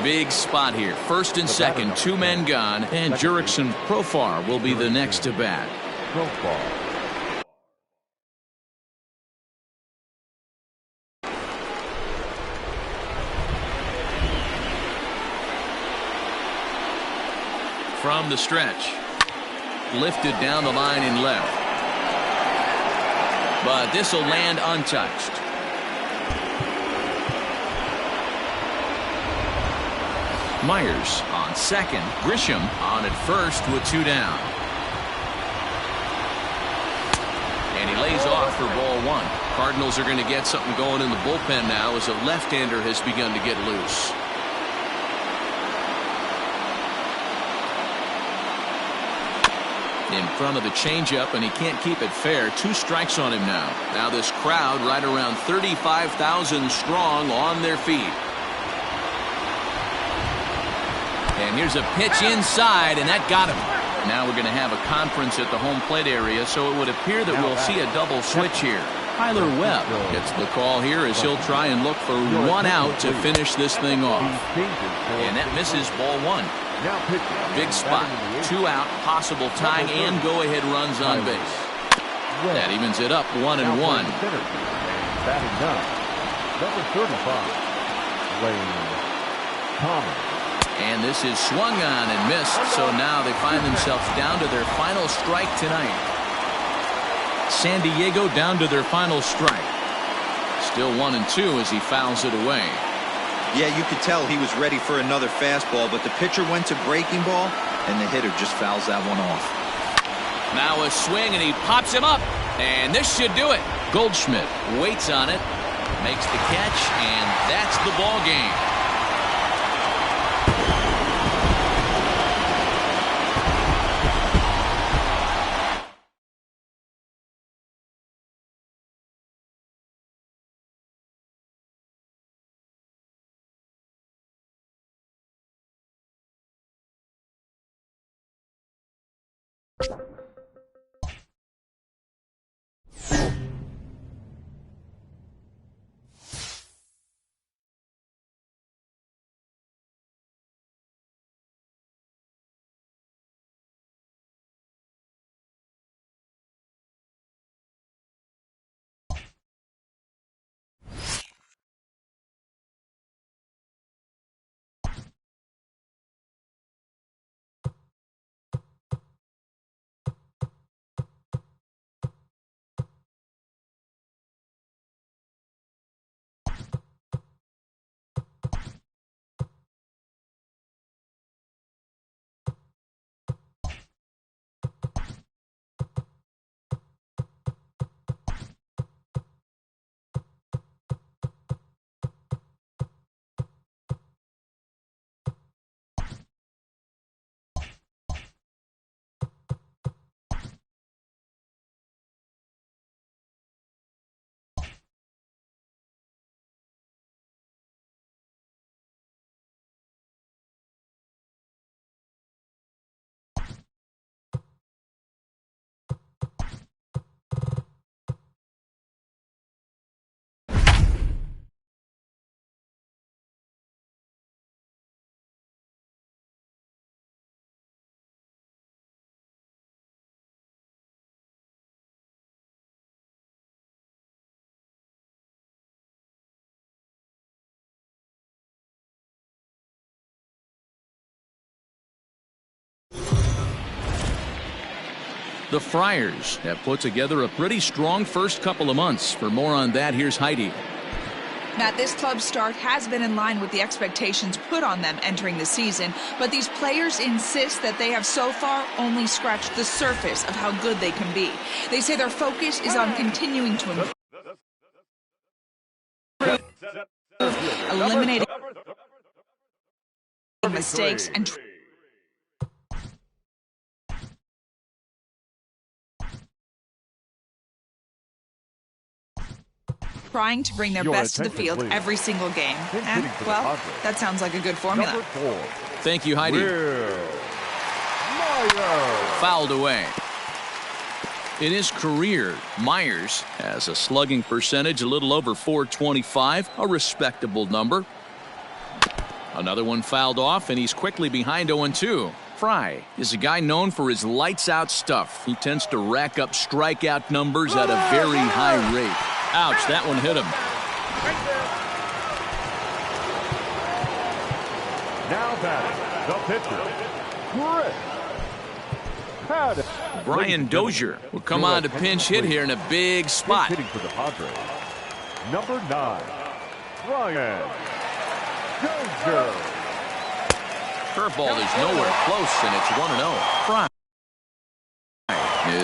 Big spot here. First and second, 2 men gone, and Jurickson Profar will be the next to bat. From the stretch, lifted down the line in left, but this will land untouched. Myers on second, Grisham on at first with 2 down. And he lays off for ball 1. Cardinals are going to get something going in the bullpen now as a left-hander has begun to get loose. In front of the changeup, and he can't keep it fair. 2 strikes on him now. Now this crowd right around 35,000 strong on their feet. And here's a pitch inside, and that got him. Now we're going to have a conference at the home plate area, so it would appear that we'll see a double switch here. Tyler Webb gets the call here as he'll try and look for 1 out to finish this thing off. And that misses ball 1. Big spot. 2 out, possible tying and go-ahead runs on base. That evens it up 1-1. Batting down, number 35, Lane Thomas. And this is swung on and missed, so now they find themselves down to their final strike tonight. San Diego down to their final strike. Still 1-2 as he fouls it away. Yeah, you could tell he was ready for another fastball, but the pitcher went to breaking ball, and the hitter just fouls that one off. Now a swing, and he pops him up, and this should do it. Goldschmidt waits on it, makes the catch, and that's the ball game. The Friars have put together a pretty strong first couple of months. For more on that, here's Heidi. Matt, this club's start has been in line with the expectations put on them entering the season, but these players insist that they have so far only scratched the surface of how good they can be. They say their focus is on continuing to improve, eliminating mistakes, and trying to bring their best to the field every single game. And, well, that sounds like a good formula. Thank you, Heidi. Fouled away. In his career, Myers has a slugging percentage a little over .425, a respectable number. Another one fouled off, and he's quickly behind 0-2. Fry is a guy known for his lights-out stuff. He tends to rack up strikeout numbers at a very high rate. Ouch, that one hit him. Now batting, the pitcher, Chris. Brian Dozier will come on to pinch hit here in a big spot. Hitting for the Padres. Number 9, Brian Dozier. Curveball is nowhere close, and it's 1-0. Fry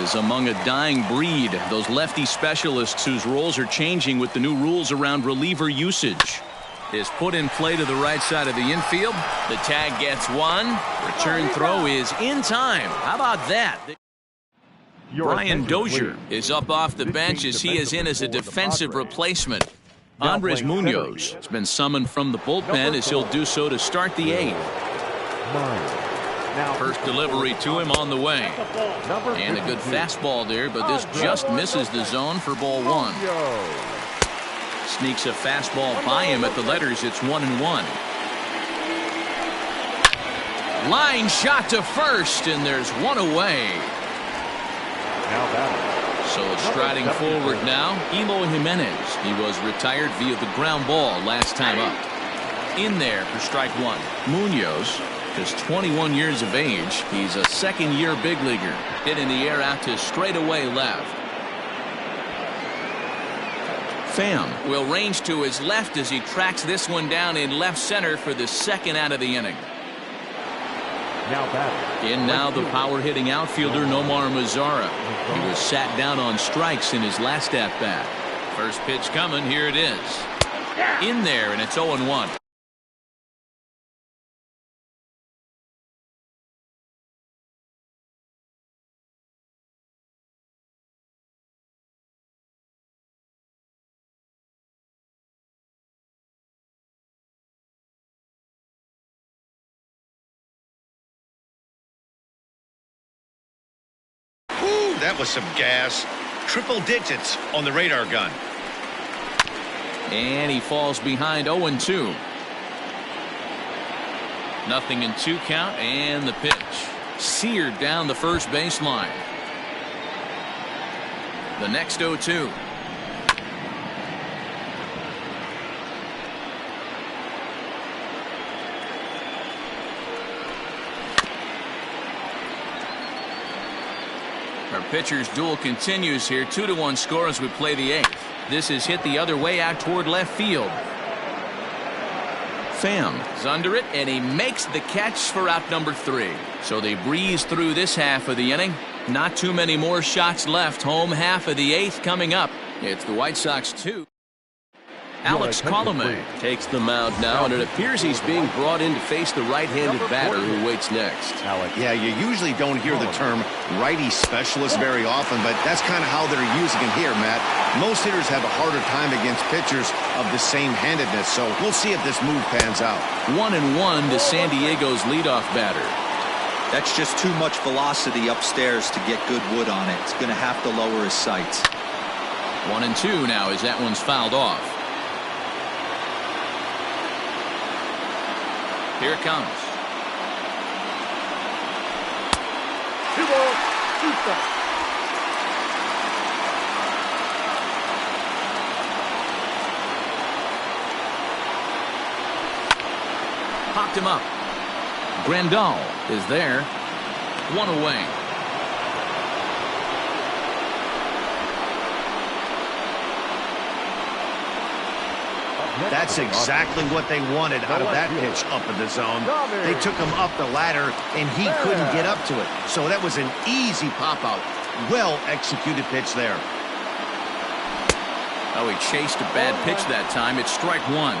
is among a dying breed. Those lefty specialists whose roles are changing with the new rules around reliever usage. Is put in play to the right side of the infield. The tag gets one. Return throw is in time. How about that? Brian Dozier is up off the bench as he is in as a defensive replacement. Andres Munoz has been summoned from the bullpen as he'll do so to start the 8th. First delivery to him on the way. And a good fastball there, but this just misses the zone for ball 1. Sneaks a fastball by him at the letters. It's 1-1. Line shot to first, and there's one away. So striding forward now, Eloy Jimenez. He was retired via the ground ball last time up. In there for strike 1. Munoz is 21 years of age. He's a second-year big leaguer. Hit in the air out to straightaway left. Pham will range to his left as he tracks this one down in left center for the second out of the inning. In now the power-hitting outfielder Nomar Mazara. He was sat down on strikes in his last at-bat. First pitch coming. Here it is. In there, and it's 0-1. That was some gas. Triple digits on the radar gun. And he falls behind 0-2. Nothing in 2 count, and the pitch. Seared down the first baseline. The next 0-2. Our pitcher's duel continues here. 2-1 score as we play the 8th. This is hit the other way out toward left field. Pham is under it, and he makes the catch for out number 3. So they breeze through this half of the inning. Not too many more shots left. Home half of the 8th coming up. It's the White Sox 2. Alex Colomé takes the mound now, and it appears he's being brought in to face the right-handed batter who waits next. Yeah, you usually don't hear the term righty specialist very often, but that's kind of how they're using it here, Matt. Most hitters have a harder time against pitchers of the same handedness, so we'll see if this move pans out. 1-1 to San Diego's leadoff batter. That's just too much velocity upstairs to get good wood on it. It's going to have to lower his sights. 1-2 now as that one's fouled off. Here it comes. 2 balls, 2 strikes. Popped him up. Grandal is there. 1 away. That's exactly what they wanted out of that pitch up in the zone. They took him up the ladder, and he couldn't get up to it. So that was an easy pop-out. Well-executed pitch there. Oh, he chased a bad pitch that time. It's strike 1.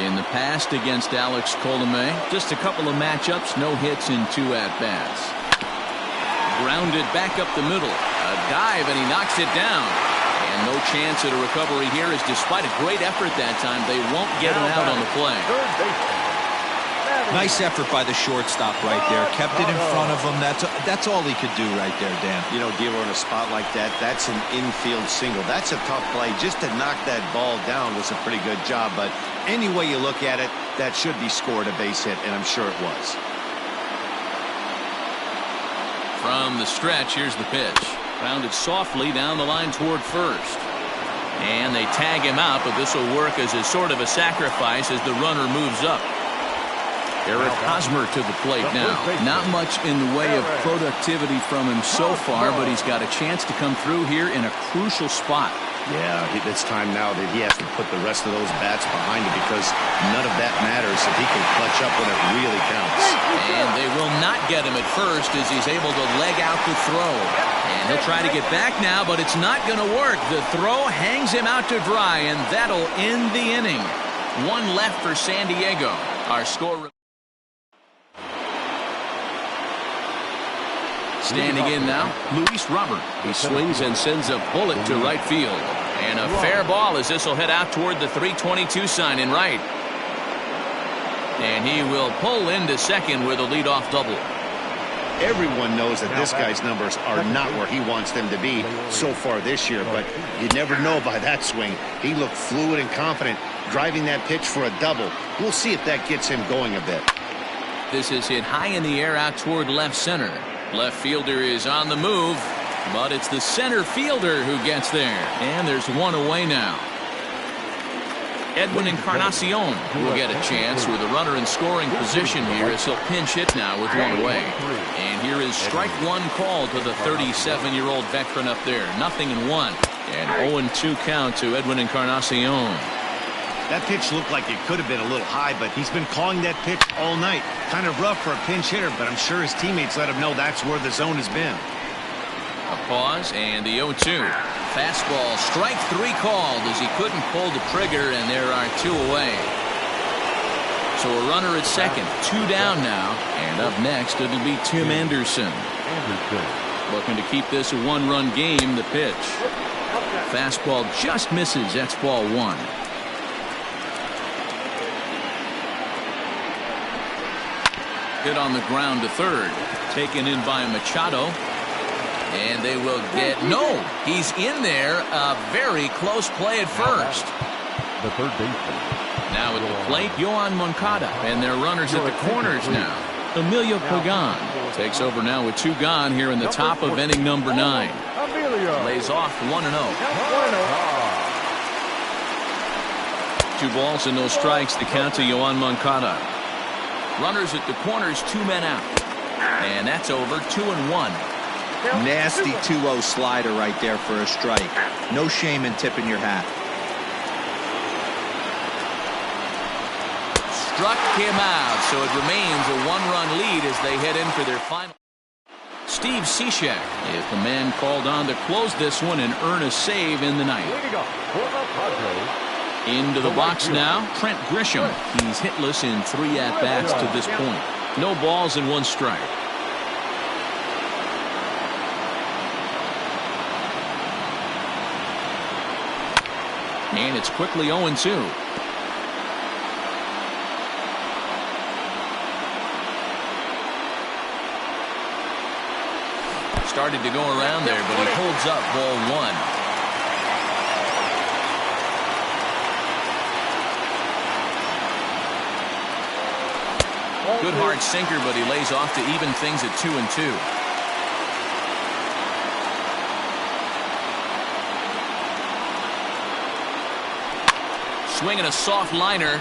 In the past against Alex Colomé, just a couple of matchups, no hits in 2 at-bats. Grounded back up the middle. A dive, and he knocks it down. And no chance at a recovery here, as despite a great effort that time, they won't get an out on the play. Nice effort by the shortstop right there. Kept it in front of him. That's all he could do right there, Dan. You know, Dealer, in a spot like that, that's an infield single. That's a tough play. Just to knock that ball down was a pretty good job. But any way you look at it, that should be scored a base hit, and I'm sure it was. From the stretch, here's the pitch. Grounded softly down the line toward first. And they tag him out, but this will work as a sort of a sacrifice as the runner moves up. Eric Hosmer to the plate now. Not much in the way of productivity from him so far, but he's got a chance to come through here in a crucial spot. Yeah, it's time now that he has to put the rest of those bats behind him because none of that matters if he can clutch up when it really counts. And they will not get him at first as he's able to leg out the throw. And he'll try to get back now, but it's not going to work. The throw hangs him out to dry, and that'll end the inning. One left for San Diego. Our score... Standing in now, Luis Robert. He swings and sends a bullet to right field. And a fair ball as this will head out toward the 322 sign in right. And he will pull into second with a leadoff double. Everyone knows that this guy's numbers are not where he wants them to be so far this year, but you never know by that swing. He looked fluid and confident, driving that pitch for a double. We'll see if that gets him going a bit. This is hit high in the air out toward left center. Left fielder is on the move, but it's the center fielder who gets there. And there's one away now. Edwin Encarnacion will get a chance with a runner in scoring position here as he'll pinch hit now with one away. And here is strike one called to the 37-year-old veteran up there. 0-1. And 0-2 count to Edwin Encarnacion. That pitch looked like it could have been a little high, but he's been calling that pitch all night. Kind of rough for a pinch hitter, but I'm sure his teammates let him know that's where the zone has been. A pause and the 0-2. Fastball, strike three called as he couldn't pull the trigger, and there are two away. So a runner at second, two down now, and up next it'll be Tim Anderson. Looking to keep this a one-run game, the pitch. Fastball just misses, that's ball one. Hit on the ground to third. Taken in by Machado. And they will get... No! He's in there. A very close play at first. The third baseman. Now at the plate, Yoan Moncada. And their runners at the corners now. Emilio Pagan takes over now with two gone here in the top of inning number 9. Lays off 1-0. 2 balls and no strikes. The count to Yoan Moncada. Runners at the corners, 2 men out. And that's over, 2-1. Nasty 2-0 slider right there for a strike. No shame in tipping your hat. Struck him out, so it remains a 1-run lead as they head in for their final. Steve Cishek is the man called on to close this one and earn a save in the ninth. Into the box now, Trent Grisham. He's hitless in 3 at-bats to this point. No balls and 1 strike. And it's quickly 0-2. Started to go around there, but he holds up ball 1. Good hard sinker, but he lays off to even things at 2-2. Swinging a soft liner.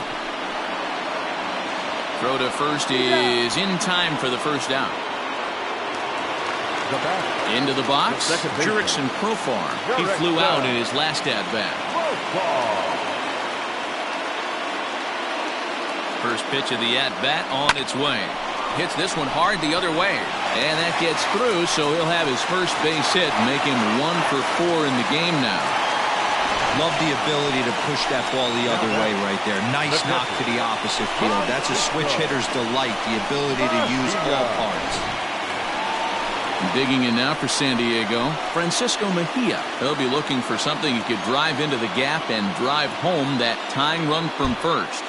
Throw to first is in time for the first out. Into the box, Jurickson Profar. He flew out in his last at-bat. First pitch of the at-bat on its way. Hits this one hard the other way. And that gets through, so he'll have his first base hit, make him 1 for 4 in the game now. Love the ability to push that ball the other way right there. Nice knock to the opposite field. That's a switch hitter's delight, the ability to use all parts. Digging in now for San Diego, Francisco Mejia. He'll be looking for something he could drive into the gap and drive home that tying run from first.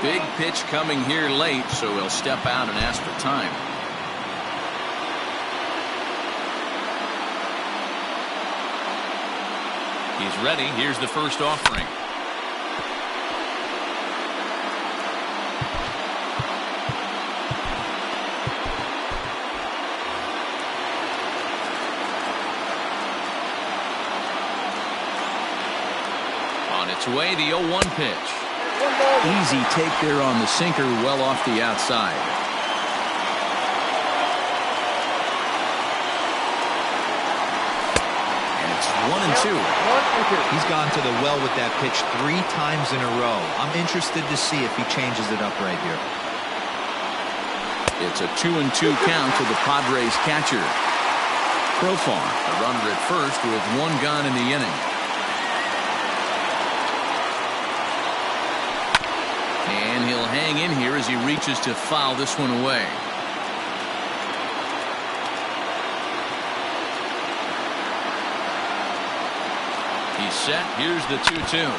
Big pitch coming here late, so he'll step out and ask for time. He's ready. Here's the first offering. On its way, the 0-1 pitch. Easy take there on the sinker, well off the outside. And it's 1-2. He's gone to the well with that pitch 3 times in a row. I'm interested to see if he changes it up right here. It's a 2-2 count to the Padres catcher. Profar, a runner at first with 1 gone in the inning. And he'll hang in here as he reaches to foul this one away. He's set. Here's the 2-2.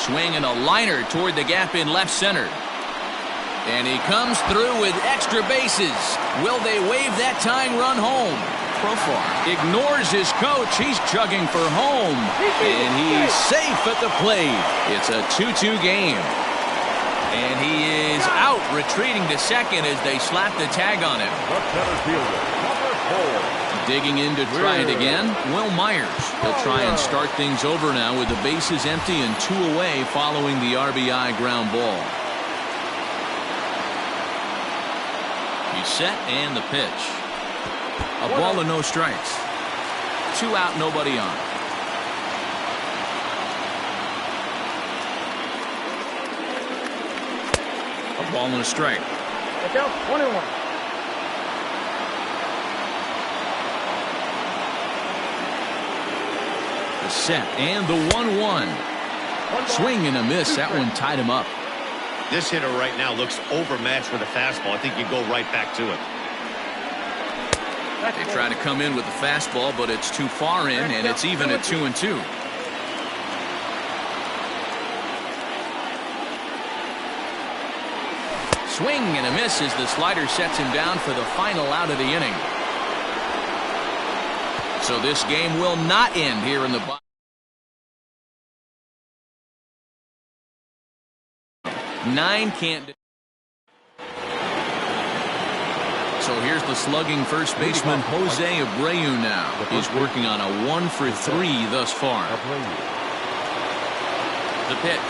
Swing and a liner toward the gap in left center. And he comes through with extra bases. Will they wave that tying run home? Profar ignores his coach. He's chugging for home. And he's safe at the plate. It's a 2-2 game. And he is out, retreating to second as they slap the tag on him. The center fielder, number 4. Digging in to try it again, Will Myers. He'll try and start things over now with the bases empty and 2 away following the RBI ground ball. He's set and the pitch. A ball and no strikes. 2 out, nobody on. A ball and a strike. Look out, 1-1. The set and the 1-1. Swing and a miss. That one tied him up. This hitter right now looks overmatched with a fastball. I think you go right back to it. They try to come in with the fastball, but it's too far in, and it's even at 2-2. Swing and a miss as the slider sets him down for the final out of the inning. So this game will not end here in the bottom. 9 can't. So here's the slugging first baseman Jose Abreu now. He's working on a 1 for 3 thus far. The pitch.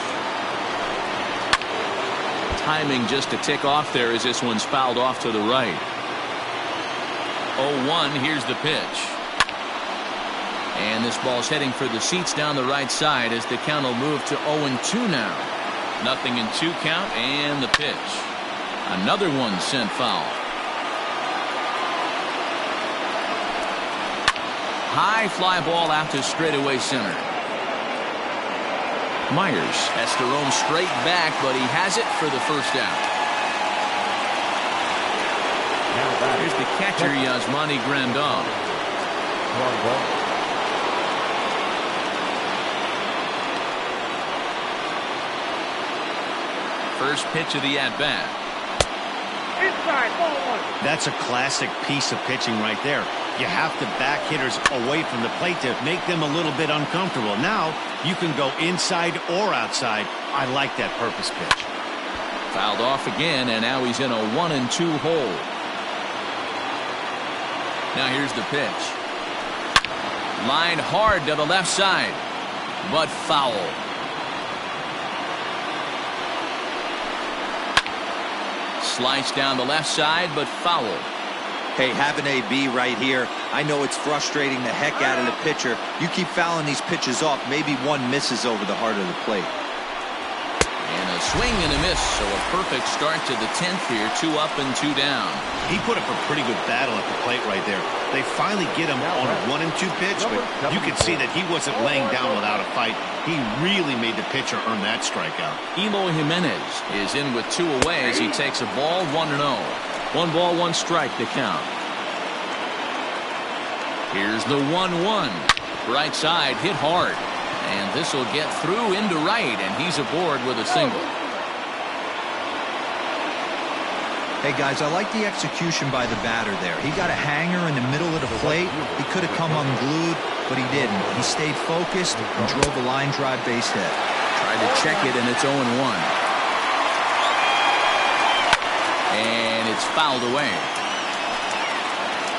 Timing just to tick off there as this one's fouled off to the right. 0-1. Here's the pitch. And this ball's heading for the seats down the right side as the count will move to 0-2 now. Nothing in 2 count and the pitch. Another one sent foul. High fly ball out to straightaway center. Myers has to roam straight back, but he has it for the first out. Here's the catcher, Yasmani Grandal. First pitch of the at-bat. Inside, ball 1. That's a classic piece of pitching right there. You have to back hitters away from the plate to make them a little bit uncomfortable. Now you can go inside or outside. I like that purpose pitch. Fouled off again, and now he's in a 1-2 hole. Now here's the pitch. Lined hard to the left side, but foul. Sliced down the left side, but foul. Hey, have an AB right here. I know it's frustrating the heck out of the pitcher. You keep fouling these pitches off, maybe one misses over the heart of the plate. And a swing and a miss, so a perfect start to the 10th here. 2 up and 2 down. He put up a pretty good battle at the plate right there. They finally get him on a 1-2 pitch, but you could see that he wasn't laying down without a fight. He really made the pitcher earn that strikeout. Eloy Jimenez is in with 2 away as he takes a ball 1-0. 1 ball, 1 strike to count. Here's the 1-1. Right side hit hard. And this will get through into right, and he's aboard with a single. Hey, guys, I like the execution by the batter there. He got a hanger in the middle of the plate. He could have come unglued, but he didn't. He stayed focused and drove a line drive base hit. Tried to check it, and it's 0-1. And it's fouled away.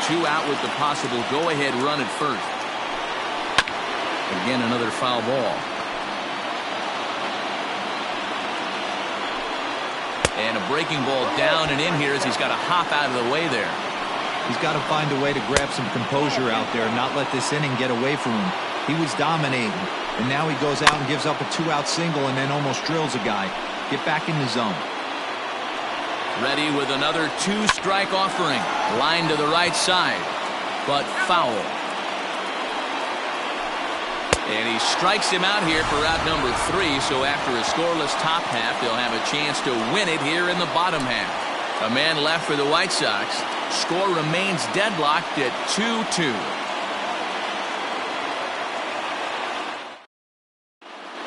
2 out with the possible go-ahead run at first. Again, another foul ball. And a breaking ball down and in here as he's got to hop out of the way there. He's got to find a way to grab some composure out there and not let this inning get away from him. He was dominating, and now he goes out and gives up a 2-out single and then almost drills a guy. Get back in the zone. Ready with another 2-strike offering. Line to the right side, but foul. And he strikes him out here for out number 3, so after a scoreless top half, they'll have a chance to win it here in the bottom half. A man left for the White Sox. Score remains deadlocked at 2-2.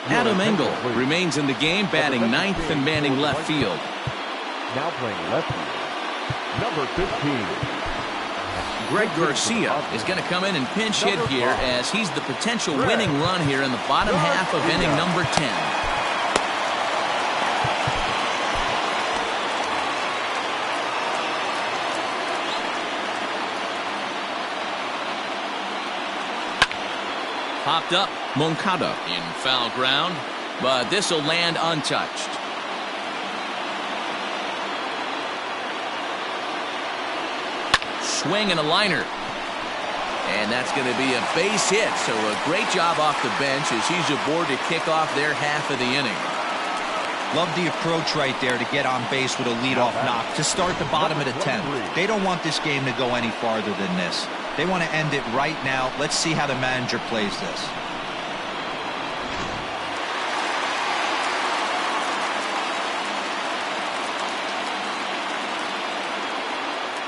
Adam Engel remains in the game, batting 9th and manning left field. Now playing left field, number 15. Greg Garcia is going to come in and pinch hit here as he's the potential winning run here in the bottom half of inning number 10. Popped up, Moncada in foul ground, but this will land untouched. Swing and a liner. And that's going to be a base hit. So a great job off the bench as he's aboard to kick off their half of the inning. Love the approach right there to get on base with a leadoff knock to start the bottom of the 10th. They don't want this game to go any farther than this. They want to end it right now. Let's see how the manager plays this.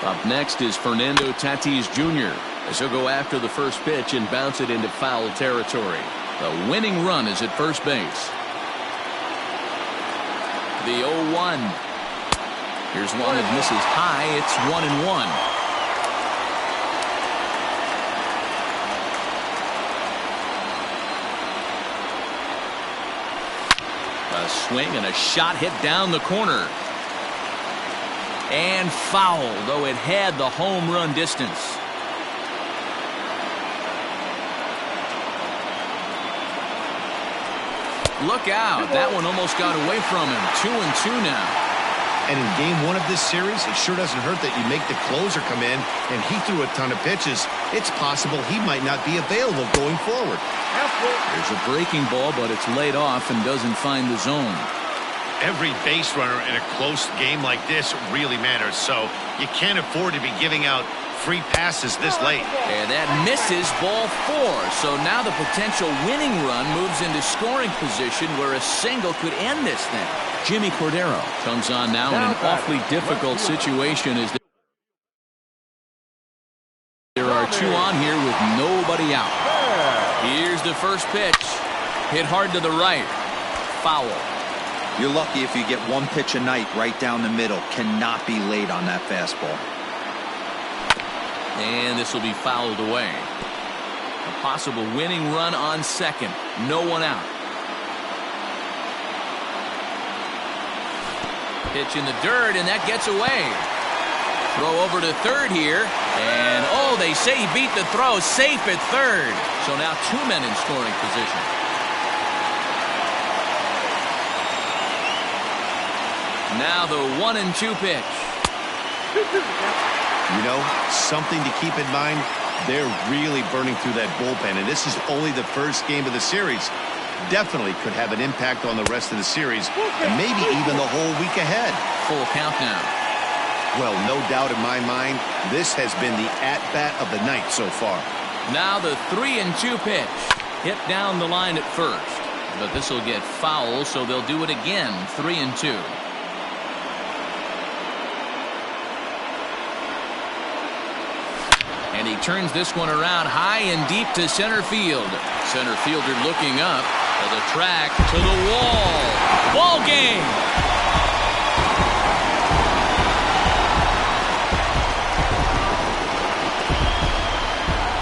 Up next is Fernando Tatis Jr. as he'll go after the first pitch and bounce it into foul territory. The winning run is at first base. The 0-1. Here's one that misses high. It's 1-1. A swing and a shot hit down the corner. And foul, though it had the home run distance. Look out. That one almost got away from him. 2-2 now. And in game 1 of this series, it sure doesn't hurt that you make the closer come in, and he threw a ton of pitches. It's possible he might not be available going forward. There's a breaking ball, but it's laid off and doesn't find the zone. Every base runner in a close game like this really matters, so you can't afford to be giving out free passes this late. And that misses ball 4. So now the potential winning run moves into scoring position where a single could end this thing. Jimmy Cordero comes on now in an awfully difficult situation as there are 2 on here with nobody out. Here's the first pitch. Hit hard to the right. Foul. You're lucky if you get one pitch a night right down the middle. Cannot be late on that fastball. And this will be fouled away. A possible winning run on second. No one out. Pitch in the dirt, and that gets away. Throw over to third here. And, oh, they say he beat the throw. Safe at third. So now 2 men in scoring position. Now the 1-2 pitch. You know, something to keep in mind, they're really burning through that bullpen, and this is only the first game of the series. Definitely could have an impact on the rest of the series, and maybe even the whole week ahead. Full count now. Well, no doubt in my mind, this has been the at-bat of the night so far. Now the 3-2 pitch. Hit down the line at first, but this will get foul, so they'll do it again. 3-2. And he turns this one around high and deep to center field. Center fielder looking up to the track, to the wall. Ball game.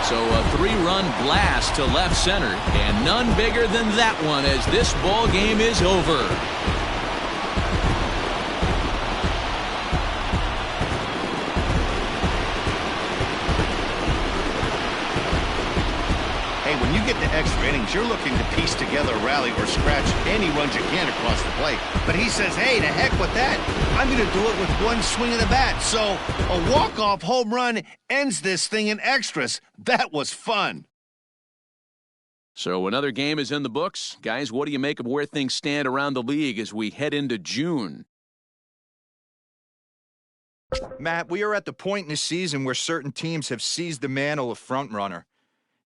So a 3-run blast to left center, and none bigger than that one as this ball game is over. Hey, when you get to extra innings, you're looking to piece together a rally or scratch any runs you can across the plate. But he says, hey, to heck with that. I'm going to do it with one swing of the bat. So a walk-off home run ends this thing in extras. That was fun. So another game is in the books. Guys, what do you make of where things stand around the league as we head into June? Matt, we are at the point in the season where certain teams have seized the mantle of frontrunner.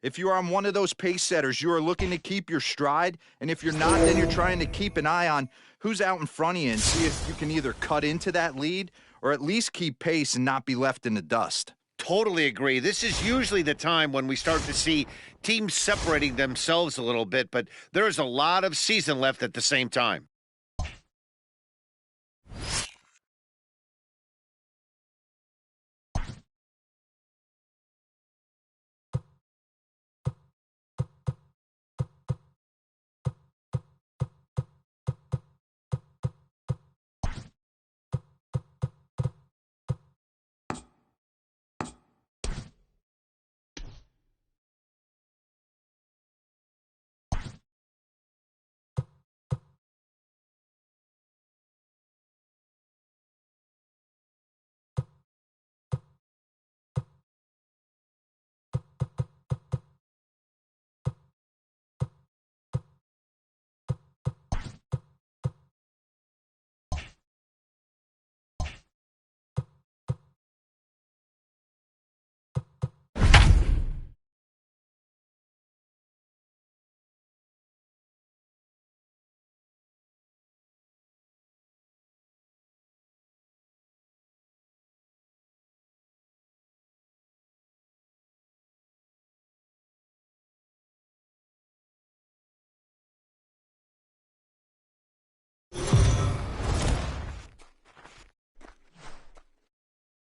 If you are on one of those pace setters, you are looking to keep your stride, and if you're not, then you're trying to keep an eye on who's out in front of you and see if you can either cut into that lead or at least keep pace and not be left in the dust. Totally agree. This is usually the time when we start to see teams separating themselves a little bit, but there is a lot of season left at the same time.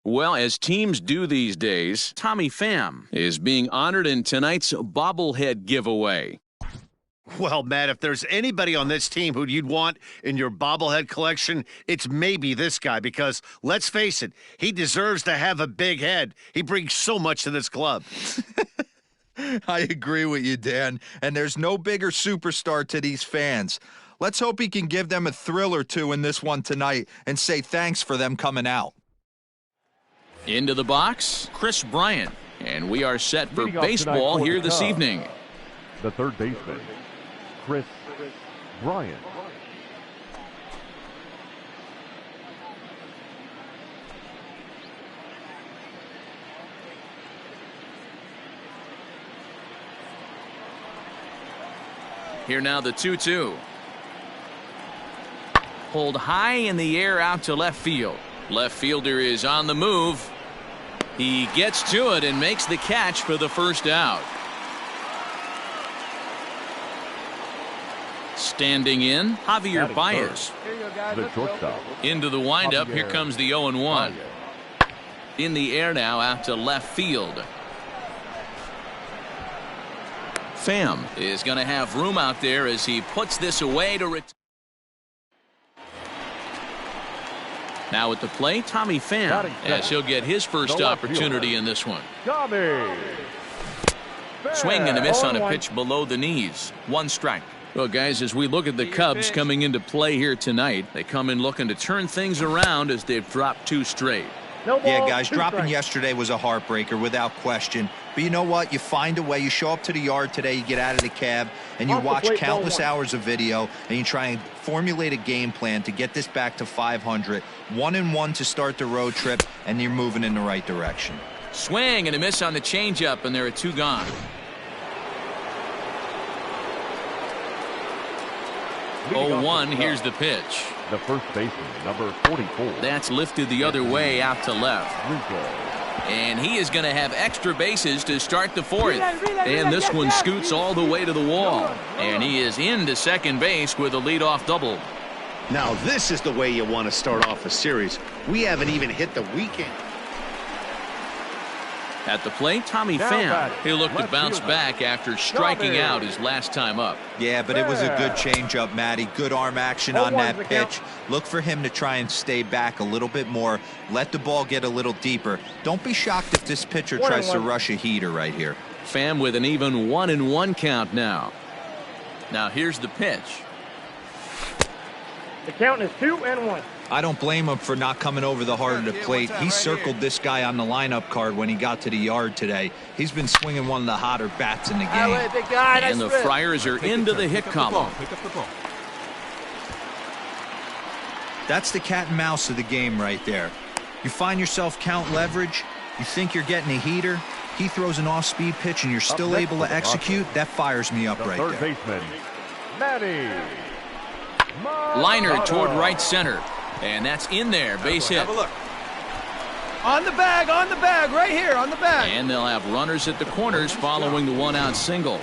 Well, as teams do these days, Tommy Pham is being honored in tonight's bobblehead giveaway. Well, Matt, if there's anybody on this team who you'd want in your bobblehead collection, it's maybe this guy because, let's face it, he deserves to have a big head. He brings so much to this club. I agree with you, Dan, and there's no bigger superstar to these fans. Let's hope he can give them a thrill or two in this one tonight and say thanks for them coming out. Into the box, Chris Bryant, and we are set for baseball here this evening. The third baseman, Chris Bryant. Here now the 2-2. Pulled high in the air out to left field. Left fielder is on the move. He gets to it and makes the catch for the first out. Standing in, Javier Baez. The shortstop. Into the windup. Here comes the 0-1. In the air now out to left field. Pham is going to have room out there as he puts this away to return. Now at the plate, Tommy Pham, as he'll get his first opportunity in this one. Swing and a miss on a pitch below the knees. One strike. Well, guys, as we look at the Cubs coming into play here tonight, they come in looking to turn things around as they've dropped 2 straight. Yeah, guys, dropping yesterday was a heartbreaker without question. But you know what? You find a way. You show up to the yard today, you get out of the cab, and you watch countless hours of video, and you try and formulate a game plan to get this back to 500. 1-1 to start the road trip, and you're moving in the right direction. Swing and a miss on the changeup, and there are 2 gone. Oh, 1, here's the pitch. The first baseman, number 44. That's lifted the other way out to left. Rizzo. And he is going to have extra bases to start the fourth. And this one scoots all the way to the wall. And he is into second base with a leadoff double. Now this is the way you want to start off a series. We haven't even hit the weekend. At the plate, Tommy Pham. He'll look to bounce back after striking out his last time up. Yeah, but it was a good changeup, Matty. Good arm action on that pitch. Look for him to try and stay back a little bit more. Let the ball get a little deeper. Don't be shocked if this pitcher tries to rush a heater right here. Pham with an even 1-1 count now. Now here's the pitch. The count is 2-1. I don't blame him for not coming over the heart of the plate. He circled this guy on the lineup card when he got to the yard today. He's been swinging one of the hotter bats in the game. And the Friars are into the hit column. That's the cat and mouse of the game right there. You find yourself count leverage, you think you're getting a heater, he throws an off-speed pitch and you're still able to execute. That fires me up right there. Third baseman, Matty. Liner toward right center. And that's in there, base hit. Have a look. On the bag, right here, on the bag. And they'll have runners at the corners following the one-out single.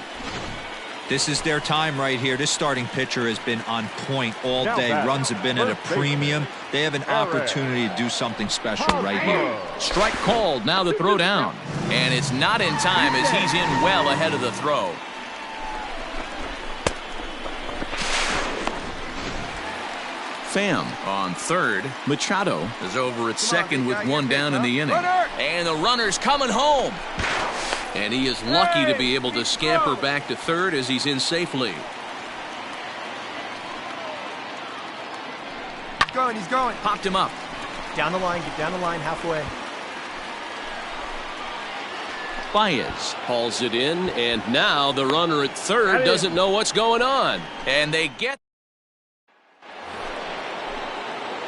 This is their time right here. This starting pitcher has been on point all day. Runs have been at a premium. They have an opportunity to do something special right here. Strike called, now the throw down. And it's not in time as he's in well ahead of the throw. Pham on third. Machado is over at second with one down in the inning. And the runner's coming home. And he is lucky to be able to scamper back to third as he's in safely. He's going. Popped him up. Down the line, get down the line halfway. Baez hauls it in, and now the runner at third doesn't know what's going on. And they get.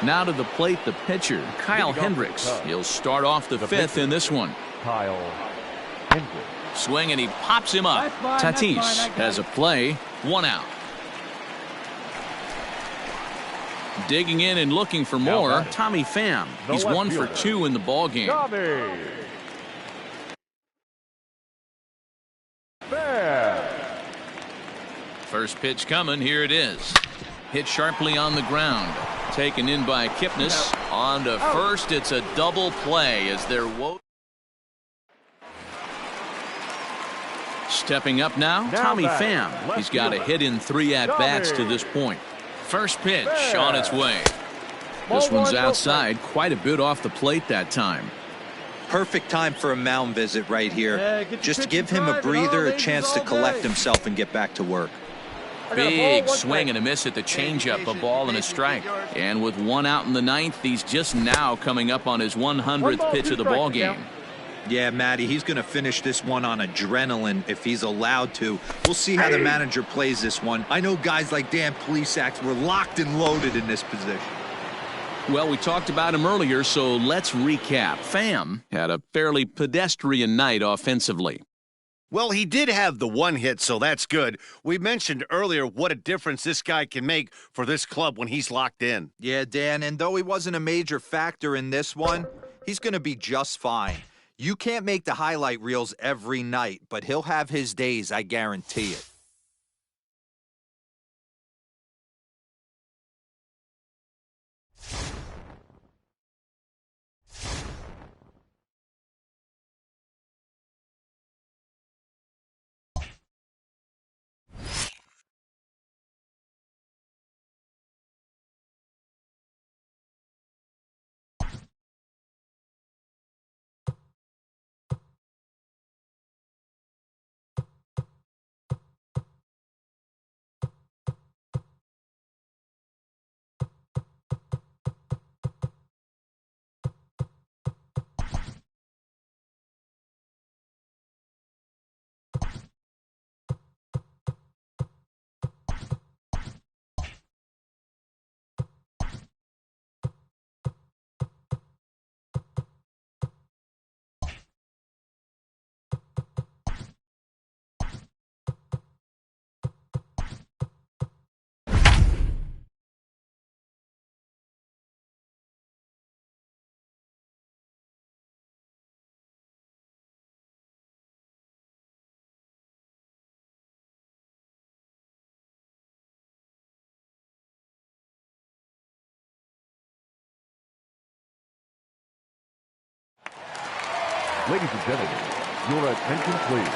Now to the plate, the pitcher, Kyle Hendricks. He'll start off the fifth in this one. Kyle Hendricks. Swing, and he pops him up. Tatis has a play, one out. Digging in and looking for more, Tommy Pham. He's 1 for 2 in the ballgame. First pitch coming, here it is. Hit sharply on the ground. Taken in by Kipnis. On to first. It's a double play as they're stepping up now, Tommy Pham. He's got a hit in 3 at-bats to this point. First pitch on its way. This one's outside, quite a bit off the plate that time. Perfect time for a mound visit right here. Just give him a breather, a chance to collect himself and get back to work. Big swing and a miss at the changeup, a ball and a strike. And with one out in the ninth, he's just now coming up on his 100th pitch of the ball game. Yeah, Matty, he's going to finish this one on adrenaline if he's allowed to. We'll see how the manager plays this one. I know guys like Dan Plesac were locked and loaded in this position. Well, we talked about him earlier, so let's recap. Pham had a fairly pedestrian night offensively. Well, he did have the one hit, so that's good. We mentioned earlier what a difference this guy can make for this club when he's locked in. Yeah, Dan, and though he wasn't a major factor in this one, he's going to be just fine. You can't make the highlight reels every night, but he'll have his days, I guarantee it. Ladies and gentlemen, your attention please.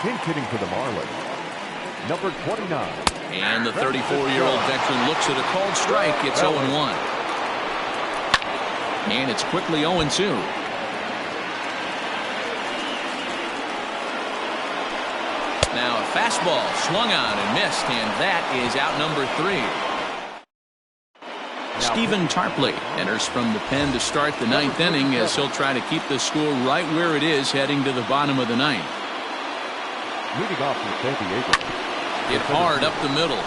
Pinch hitting for the Marlins, number 29. And the 34-year-old veteran looks at a called strike. It's 0-1. And it's quickly 0-2. Now a fastball swung on and missed, and that is out number 3. Stephen Tarpley enters from the pen to start the 9th inning as he'll try to keep the score right where it is heading to the bottom of the 9th. Leading off from San Diego. Hit hard up the middle.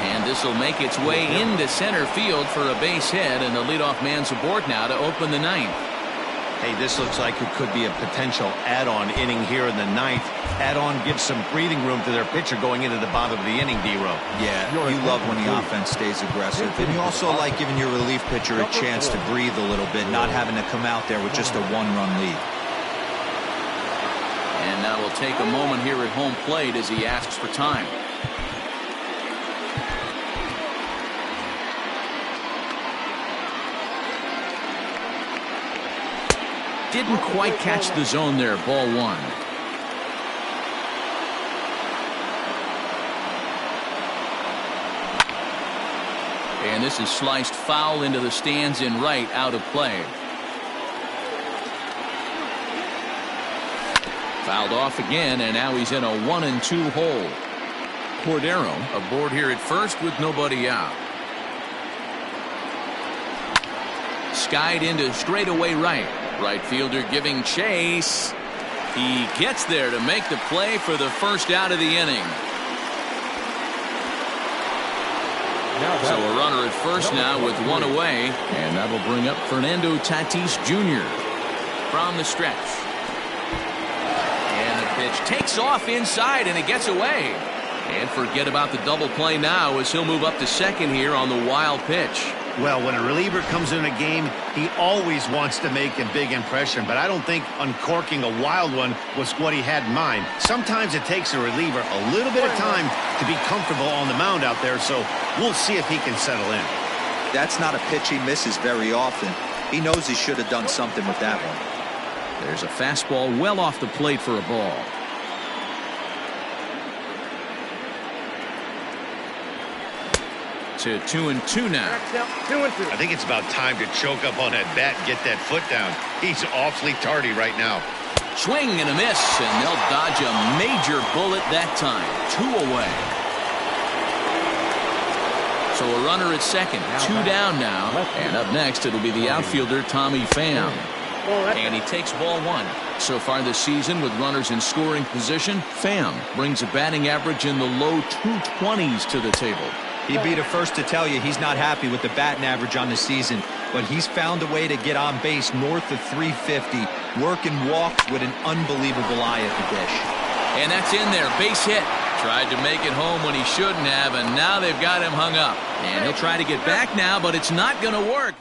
And this will make its way into center field for a base hit, and the leadoff man's aboard now to open the 9th. Hey, this looks like it could be a potential add-on inning here in the 9th. Add-on gives some breathing room to their pitcher going into the bottom of the inning, D-Row. Yeah, you love when the offense stays aggressive. And you also like giving your relief pitcher a chance to breathe a little bit, not having to come out there with just a 1-run lead. And now we'll take a moment here at home plate as he asks for time. Didn't quite catch the zone there. Ball 1. And this is sliced foul into the stands in right, out of play. Fouled off again, and now he's in a 1-2 hole. Cordero aboard here at first with nobody out. Skied into straightaway right. Right fielder giving chase. He gets there to make the play for the first out of the inning. So a runner at first now with 1 away, and that'll bring up Fernando Tatis Jr. from the stretch. And the pitch takes off inside, and it gets away. And forget about the double play now as he'll move up to second here on the wild pitch. Well, when a reliever comes in a game, he always wants to make a big impression, but I don't think uncorking a wild one was what he had in mind. Sometimes it takes a reliever a little bit of time to be comfortable on the mound out there, so we'll see if he can settle in. That's not a pitch he misses very often. He knows he should have done something with that one. There's a fastball well off the plate for a ball. To 2-2 now. 2-2. I think it's about time to choke up on that bat and get that foot down. He's awfully tardy right now. Swing and a miss, and they'll dodge a major bullet that time. 2 away. So a runner at second, 2 down now. And up next, it'll be the outfielder, Tommy Pham. And he takes ball 1. So far this season, with runners in scoring position, Pham brings a batting average in the low 220s to the table. He'd be the first to tell you he's not happy with the batting average on the season, but he's found a way to get on base north of 350, working walks with an unbelievable eye at the dish. And that's in there. Base hit. Tried to make it home when he shouldn't have, and now they've got him hung up. And he'll try to get back now, but it's not going to work.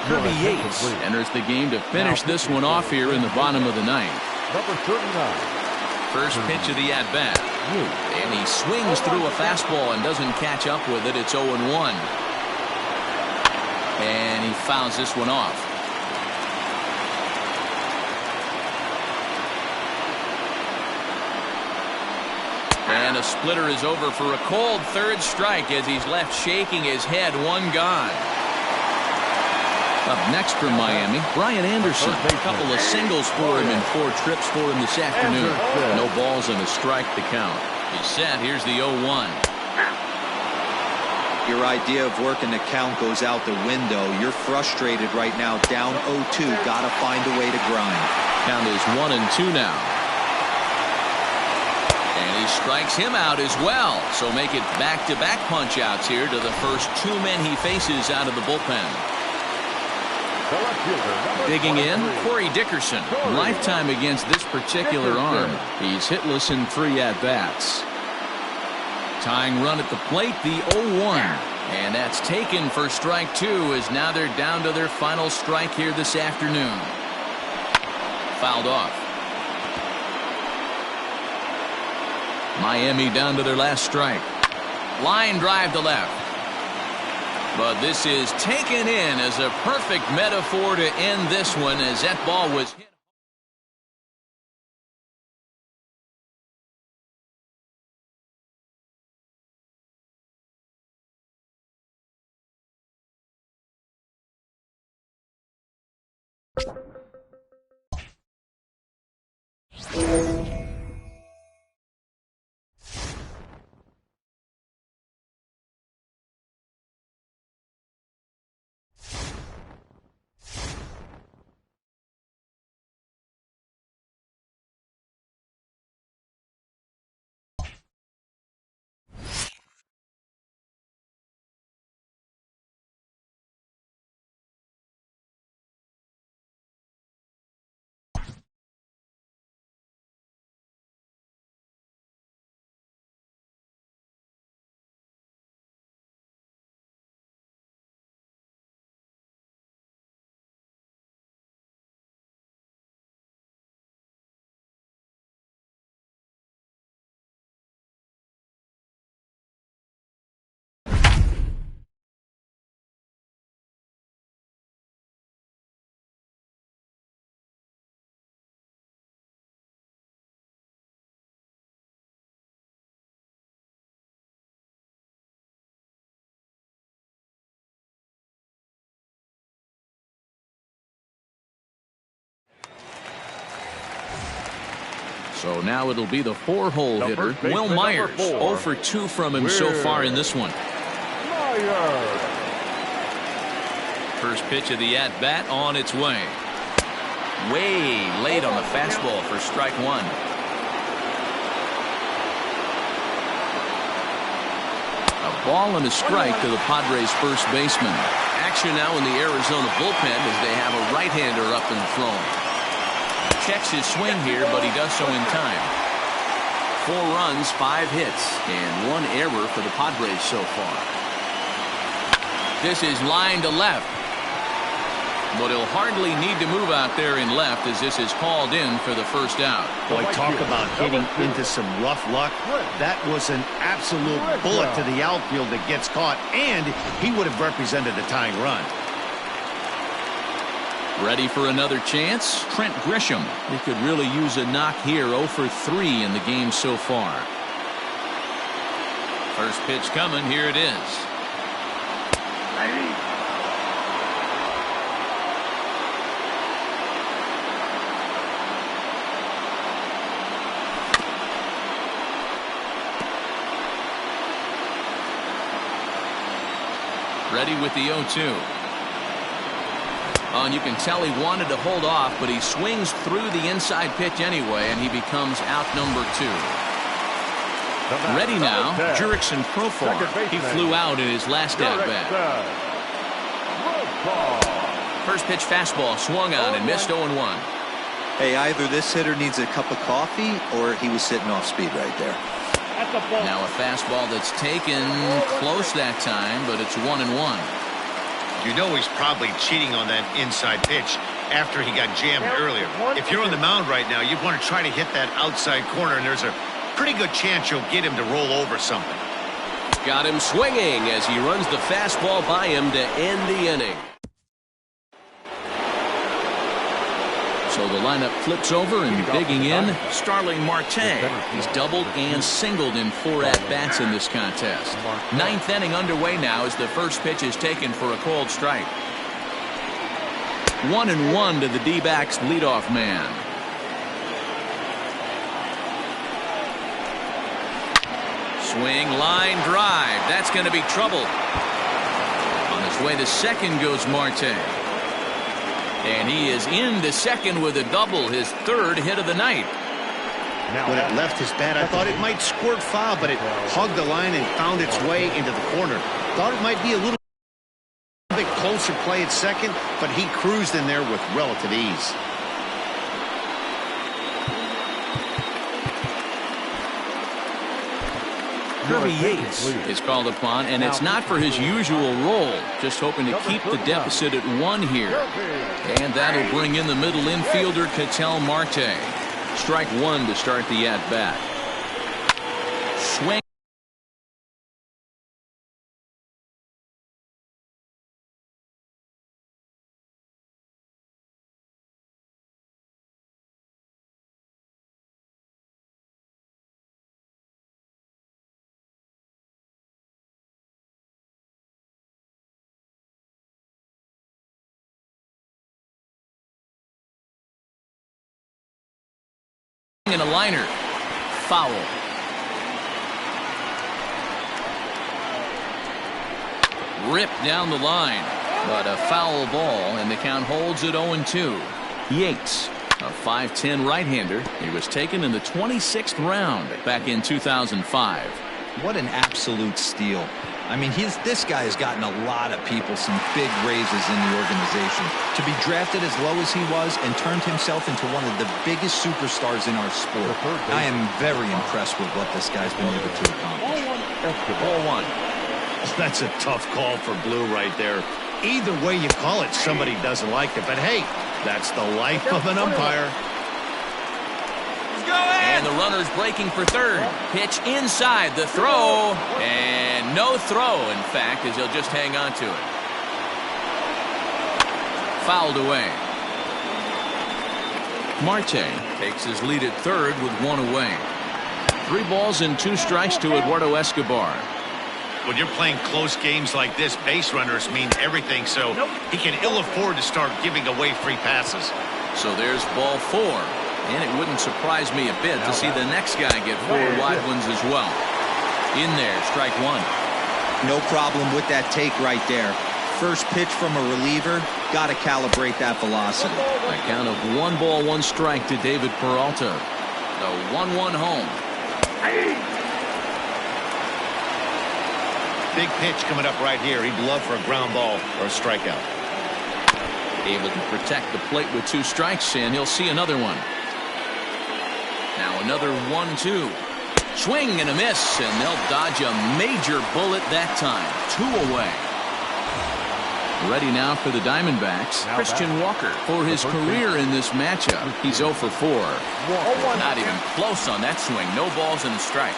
Kirby Yates enters the game to finish this one off here in the bottom of the 9th. Number 39. First pitch of the at-bat. And he swings through a fastball and doesn't catch up with it. It's 0-1. And he fouls this one off. And a splitter is over for a cold third strike as he's left shaking his head. 1 gone. Up next from Miami, Brian Anderson. A couple of singles for him and 4 trips for him this afternoon. No balls and a strike to count. He's set. Here's the 0-1. Your idea of working the count goes out the window. You're frustrated right now, down 0-2. Gotta find a way to grind. Count is 1-2 now. And he strikes him out as well. So make it back-to-back punch-outs here to the first 2 men he faces out of the bullpen. Digging in, Corey Dickerson. Lifetime against this particular arm. He's hitless in 3 at-bats. Tying run at the plate, the 0-1. And that's taken for strike 2 as now they're down to their final strike here this afternoon. Fouled off. Miami down to their last strike. Line drive to left. But this is taken in as a perfect metaphor to end this one, as that ball was hit. So now it'll be the 4-hole hitter, Will Myers. 0 for 2 from him so far in this one. First pitch of the at-bat on its way. Way late on the fastball for strike one. A ball and a strike to the Padres' first baseman. Action now in the Arizona bullpen as they have a right-hander up and throwing. Checks his swing here, but he does so in time. 4 runs, 5 hits, and 1 error for the Padres so far. This is line to left. But he'll hardly need to move out there in left as this is called in for the first out. Boy, talk about hitting into some rough luck. That was an absolute bullet to the outfield that gets caught, and he would have represented a tying run. Ready for another chance? Trent Grisham. He could really use a knock here. 0 for 3 in the game so far. First pitch coming. Here it is. Ready with the 0-2. And you can tell he wanted to hold off, but he swings through the inside pitch anyway, and he becomes out number 2. Ready now, Jurickson Profar. He flew out in his last at-bat. First pitch fastball swung on and missed 0-1. Hey, either this hitter needs a cup of coffee or he was sitting off speed right there. Now a fastball that's taken close that time, but it's 1-1. You know he's probably cheating on that inside pitch after he got jammed earlier. If you're on the mound right now, you want to try to hit that outside corner, and there's a pretty good chance you'll get him to roll over something. Got him swinging as he runs the fastball by him to end the inning. So the lineup flips over, and digging in, Starling Marte. He's doubled and singled in 4 at-bats in this contest. 9th inning underway now as the first pitch is taken for a called strike. 1-1 to the D-backs leadoff man. Swing, line drive. That's going to be trouble. On his way to second goes Marte. And he is into second with a double, his 3rd hit of the night. When it left his bat, I thought it might squirt foul, but it hugged the line and found its way into the corner. Thought it might be a little bit closer play at second, but he cruised in there with relative ease. Kirby Yates is called upon, and it's not for his usual role, just hoping to keep the deficit at 1 here. And that'll bring in the middle infielder, Ketel Marte. Strike 1 to start the at-bat. And a liner. Foul. Ripped down the line. But a foul ball, and the count holds at 0-2. Yates, a 5'10" right-hander. He was taken in the 26th round back in 2005. What an absolute steal. I mean, this guy has gotten a lot of people some big raises in the organization. To be drafted as low as he was and turned himself into one of the biggest superstars in our sport, I am very impressed with what this guy's been able to accomplish. Ball one. That's a tough call for Blue right there. Either way you call it, somebody doesn't like it. But hey, that's the life of an umpire. And the runner's breaking for third. Pitch inside, the throw, and no throw, in fact, as he'll just hang on to it. Fouled away. Marte takes his lead at third with one away. 3 balls and 2 strikes to Eduardo Escobar. When you're playing close games like this, base runners mean everything, so he can ill afford to start giving away free passes. So there's ball 4. And it wouldn't surprise me a bit to see the next guy get 4 wide ones as well. In there, strike 1. No problem with that take right there. First pitch from a reliever, got to calibrate that velocity. A count of 1 ball, 1 strike to David Peralta. The 1-1 home. Big pitch coming up right here. He'd love for a ground ball or a strikeout. Able to protect the plate with 2 strikes, and he'll see another one. Now another 1-2. Swing and a miss, and they'll dodge a major bullet that time. 2 away. Ready now for the Diamondbacks, Christian Walker. For his career in this matchup, he's 0 for 4. Not even close on that swing. No balls and a strike.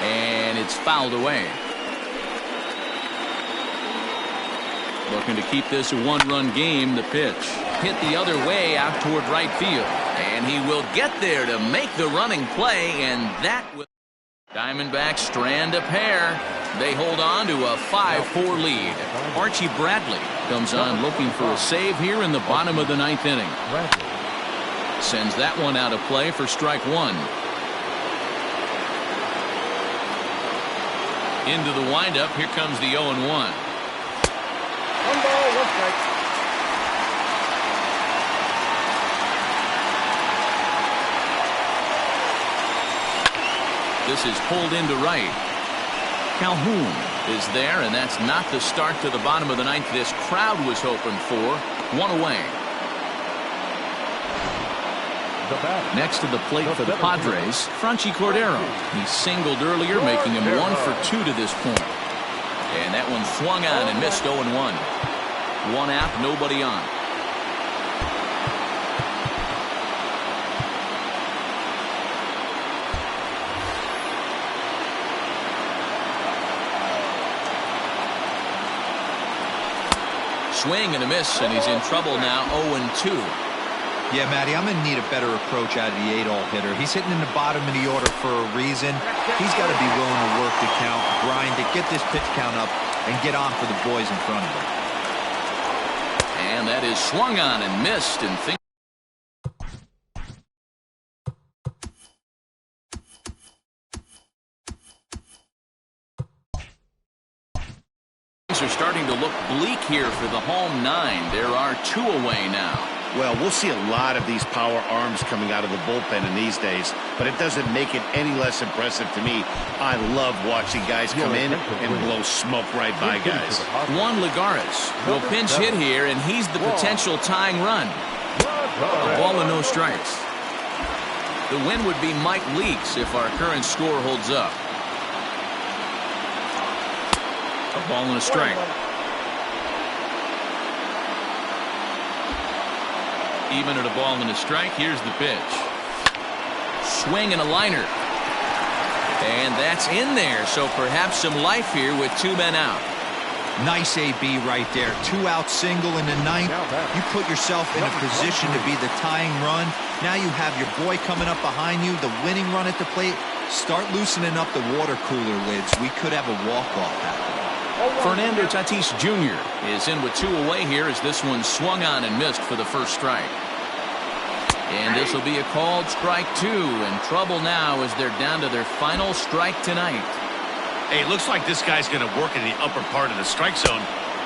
And it's fouled away. Looking to keep this a 1-run game. The pitch hit the other way out toward right field, and he will get there to make the running play, and that will. Diamondbacks strand a pair. They hold on to a 5-4 lead. Archie Bradley comes on looking for a save here in the bottom of the 9th inning. Sends that one out of play for strike 1. Into the windup. Here comes the 0-1. 1 ball, 1 strike. This is pulled into right. Calhoun is there, and that's not the start to the bottom of the 9th this crowd was hoping for. 1 away. Next to the plate for the Padres, Franchi Cordero. He singled earlier, making him 1 for 2 to this point. And that one swung on and missed 0-1. 1 out, nobody on. Swing and a miss, and he's in trouble now. 0-2. Yeah, Matty, I'm going to need a better approach out of the 8-all hitter. He's hitting in the bottom of the order for a reason. He's got to be willing to work the count, grind it, get this pitch count up, and get on for the boys in front of him. And that is swung on and missed, and things are starting to look bleak here for the home 9. There are 2 away now. Well, we'll see a lot of these power arms coming out of the bullpen in these days, but it doesn't make it any less impressive to me. I love watching guys come in and blow smoke right by guys. Juan Lagares will pinch hit here, and he's the potential tying run. A ball and no strikes. The win would be Mike Leakes if our current score holds up. A ball and a strike. Even at a ball and a strike, here's the pitch. Swing and a liner. And that's in there, so perhaps some life here with 2 men out. Nice AB right there. 2 out single in the 9th. You put yourself in a position to be the tying run. Now you have your boy coming up behind you, the winning run at the plate. Start loosening up the water cooler lids. We could have a walk-off happening. Fernando Tatis Jr. is in with 2 away here as this one swung on and missed for the first strike. And this will be a called strike 2. And trouble now as they're down to their final strike tonight. Hey, looks like this guy's going to work in the upper part of the strike zone.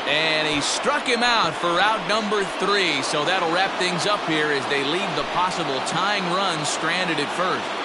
And he struck him out for out number 3. So that'll wrap things up here as they leave the possible tying run stranded at first.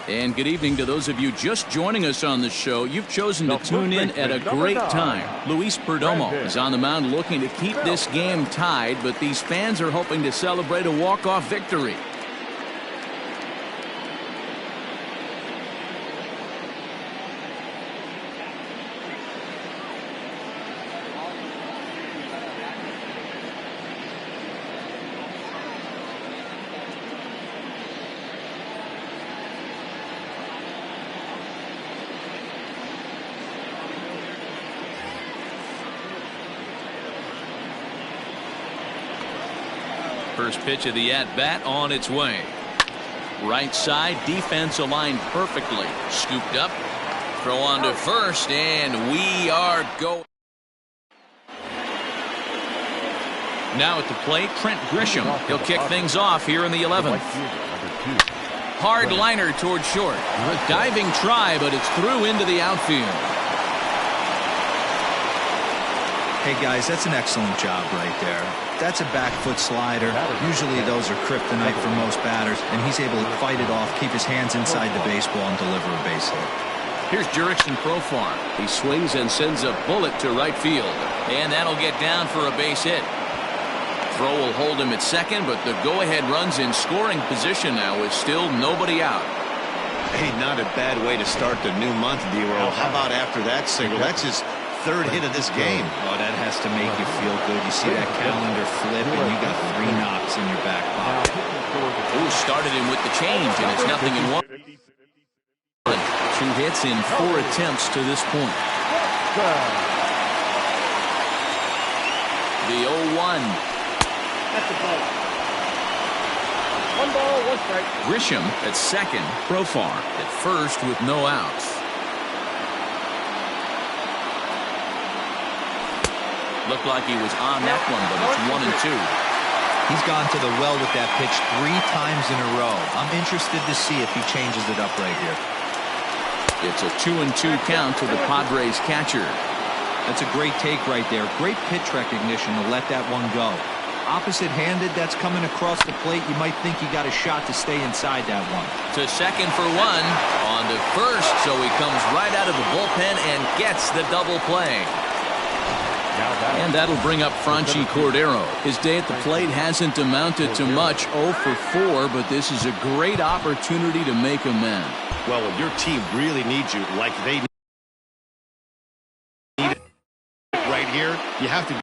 And good evening to those of you just joining us on the show. You've chosen to tune in at a great time. Luis Perdomo is on the mound looking to keep this game tied, but these fans are hoping to celebrate a walk-off victory. First pitch of the at-bat on its way. Right side, defense aligned perfectly. Scooped up. Throw on to first, and we are going. Now at the plate, Trent Grisham. He'll kick things off here in the 11th. Hard liner toward short. A diving try, but it's through into the outfield. Hey guys, that's an excellent job right there. That's a back foot slider. Usually those are kryptonite for most batters, and he's able to fight it off, keep his hands inside the baseball, and deliver a base hit. Here's Jurickson Profar. He swings and sends a bullet to right field. And that'll get down for a base hit. Throw will hold him at second, but the go-ahead run's in scoring position now with still nobody out. Hey, not a bad way to start the new month, D-Roll. How about after that single? That's his third hit of this game. Oh, that has to make you feel good. You see that calendar flip, and you got 3 knocks in your back pocket. Ooh, started him with the change, and it's 0-1. 2 hits in 4 attempts to this point. The 0-1. That's the ball. 1 ball, 1 strike. Grisham at second. Profar at first with no outs. Looked like he was on that one, but it's 1-2. He's gone to the well with that pitch 3 times in a row. I'm interested to see if he changes it up right here. It's a 2-2 count to the Padres catcher. That's a great take right there. Great pitch recognition to let that one go. Opposite-handed, that's coming across the plate. You might think you got a shot to stay inside that one. To second for one. On to first, so he comes right out of the bullpen and gets the double play. And that'll bring up Franchi Cordero. His day at the plate hasn't amounted to much, 0 for 4, but this is a great opportunity to make amends. Well, when your team really needs you, like they need it right here, you have to be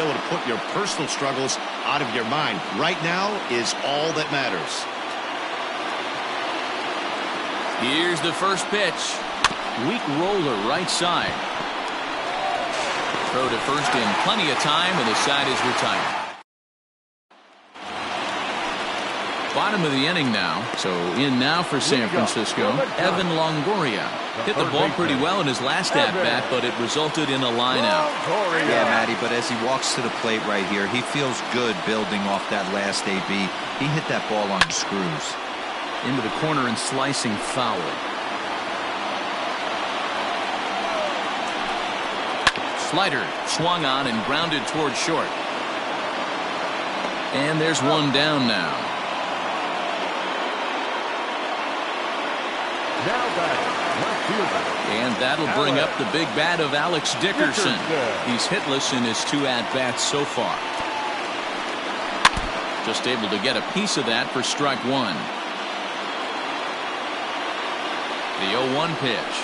able to put your personal struggles out of your mind. Right now is all that matters. Here's the first pitch. Weak roller right side. Throw to first in plenty of time, and the side is retired. Bottom of the inning now. So in now for San Francisco, Evan Longoria. Hit the ball pretty well in his last at-bat, but it resulted in a line out. Yeah, Matty, but as he walks to the plate right here, he feels good building off that last AB. He hit that ball on the screws. Into the corner and slicing foul. Slider swung on and grounded toward short. And there's one down now. And that'll bring up the big bat of Alex Dickerson. He's hitless in his 2 at-bats so far. Just able to get a piece of that for strike 1. The 0-1 pitch.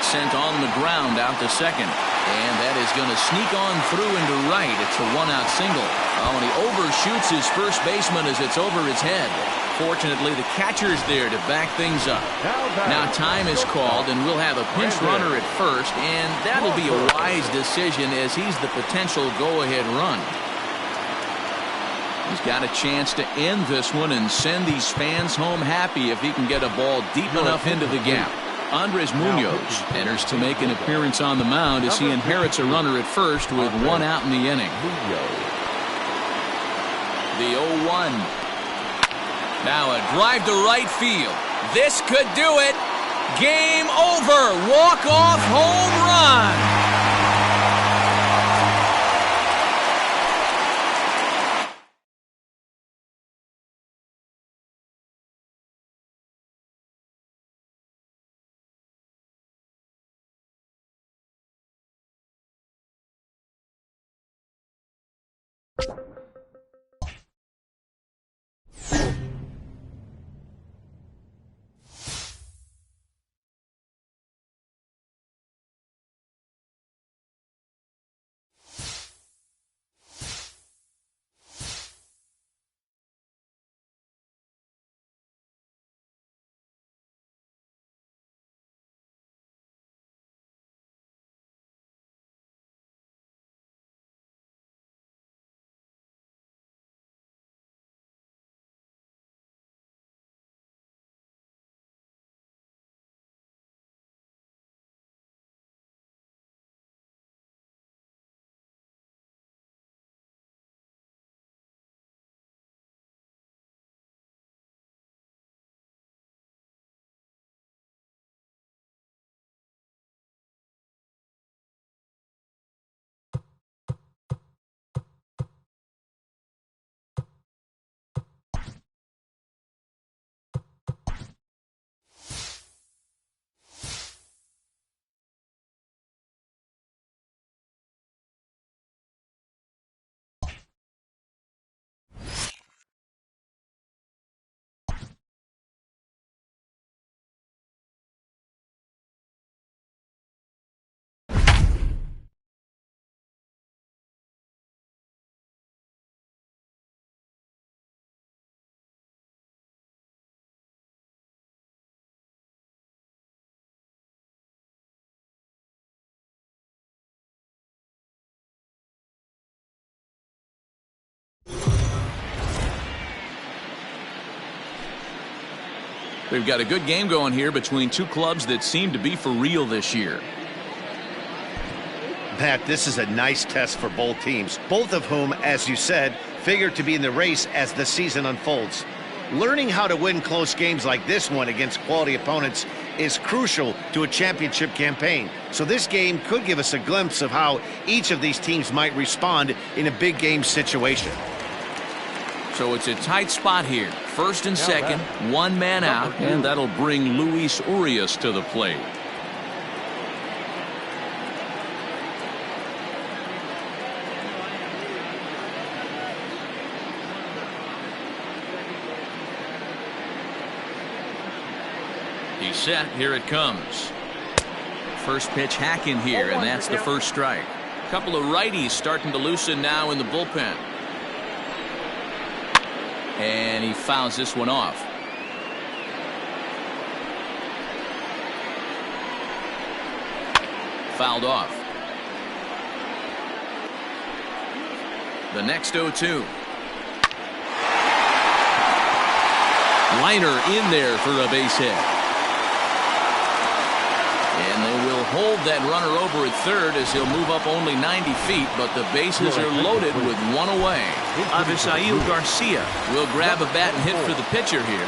Sent on the ground out to second. And that is going to sneak on through into right. It's a 1-out single. Oh, and he overshoots his first baseman as it's over his head. Fortunately, the catcher's there to back things up. Now time is called, and we'll have a pinch runner at first, and that'll be a wise decision as he's the potential go-ahead run. He's got a chance to end this one and send these fans home happy if he can get a ball deep enough into the gap. Andres Munoz enters to make an appearance on the mound as he inherits a runner at first with 1 out in the inning. The 0-1. Now a drive to right field. This could do it. Game over. Walk-off home run. We've got a good game going here between two clubs that seem to be for real this year. Pat, this is a nice test for both teams, both of whom, as you said, figure to be in the race as the season unfolds. Learning how to win close games like this one against quality opponents is crucial to a championship campaign. So this game could give us a glimpse of how each of these teams might respond in a big game situation. So it's a tight spot here. First and second, one man out, and that'll bring Luis Urias to the plate. He's set. Here it comes. First pitch hacking here, and that's the first strike. A couple of righties starting to loosen now in the bullpen. And he fouls this one off. Fouled off. The next 0-2. Liner in there for a base hit. And they will hold that runner over at third as he'll move up only 90 feet, but the bases are loaded with one away. Avisail Garcia will grab a bat and hit for the pitcher here.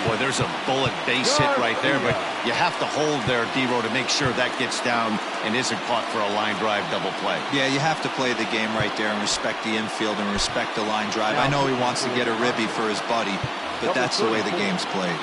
Boy, there's a bullet base hit right there, but you have to hold there, D-Row, to make sure that gets down and isn't caught for a line drive double play. Yeah, you have to play the game right there and respect the infield and respect the line drive. I know he wants to get a ribby for his buddy, but that's the way the game's played.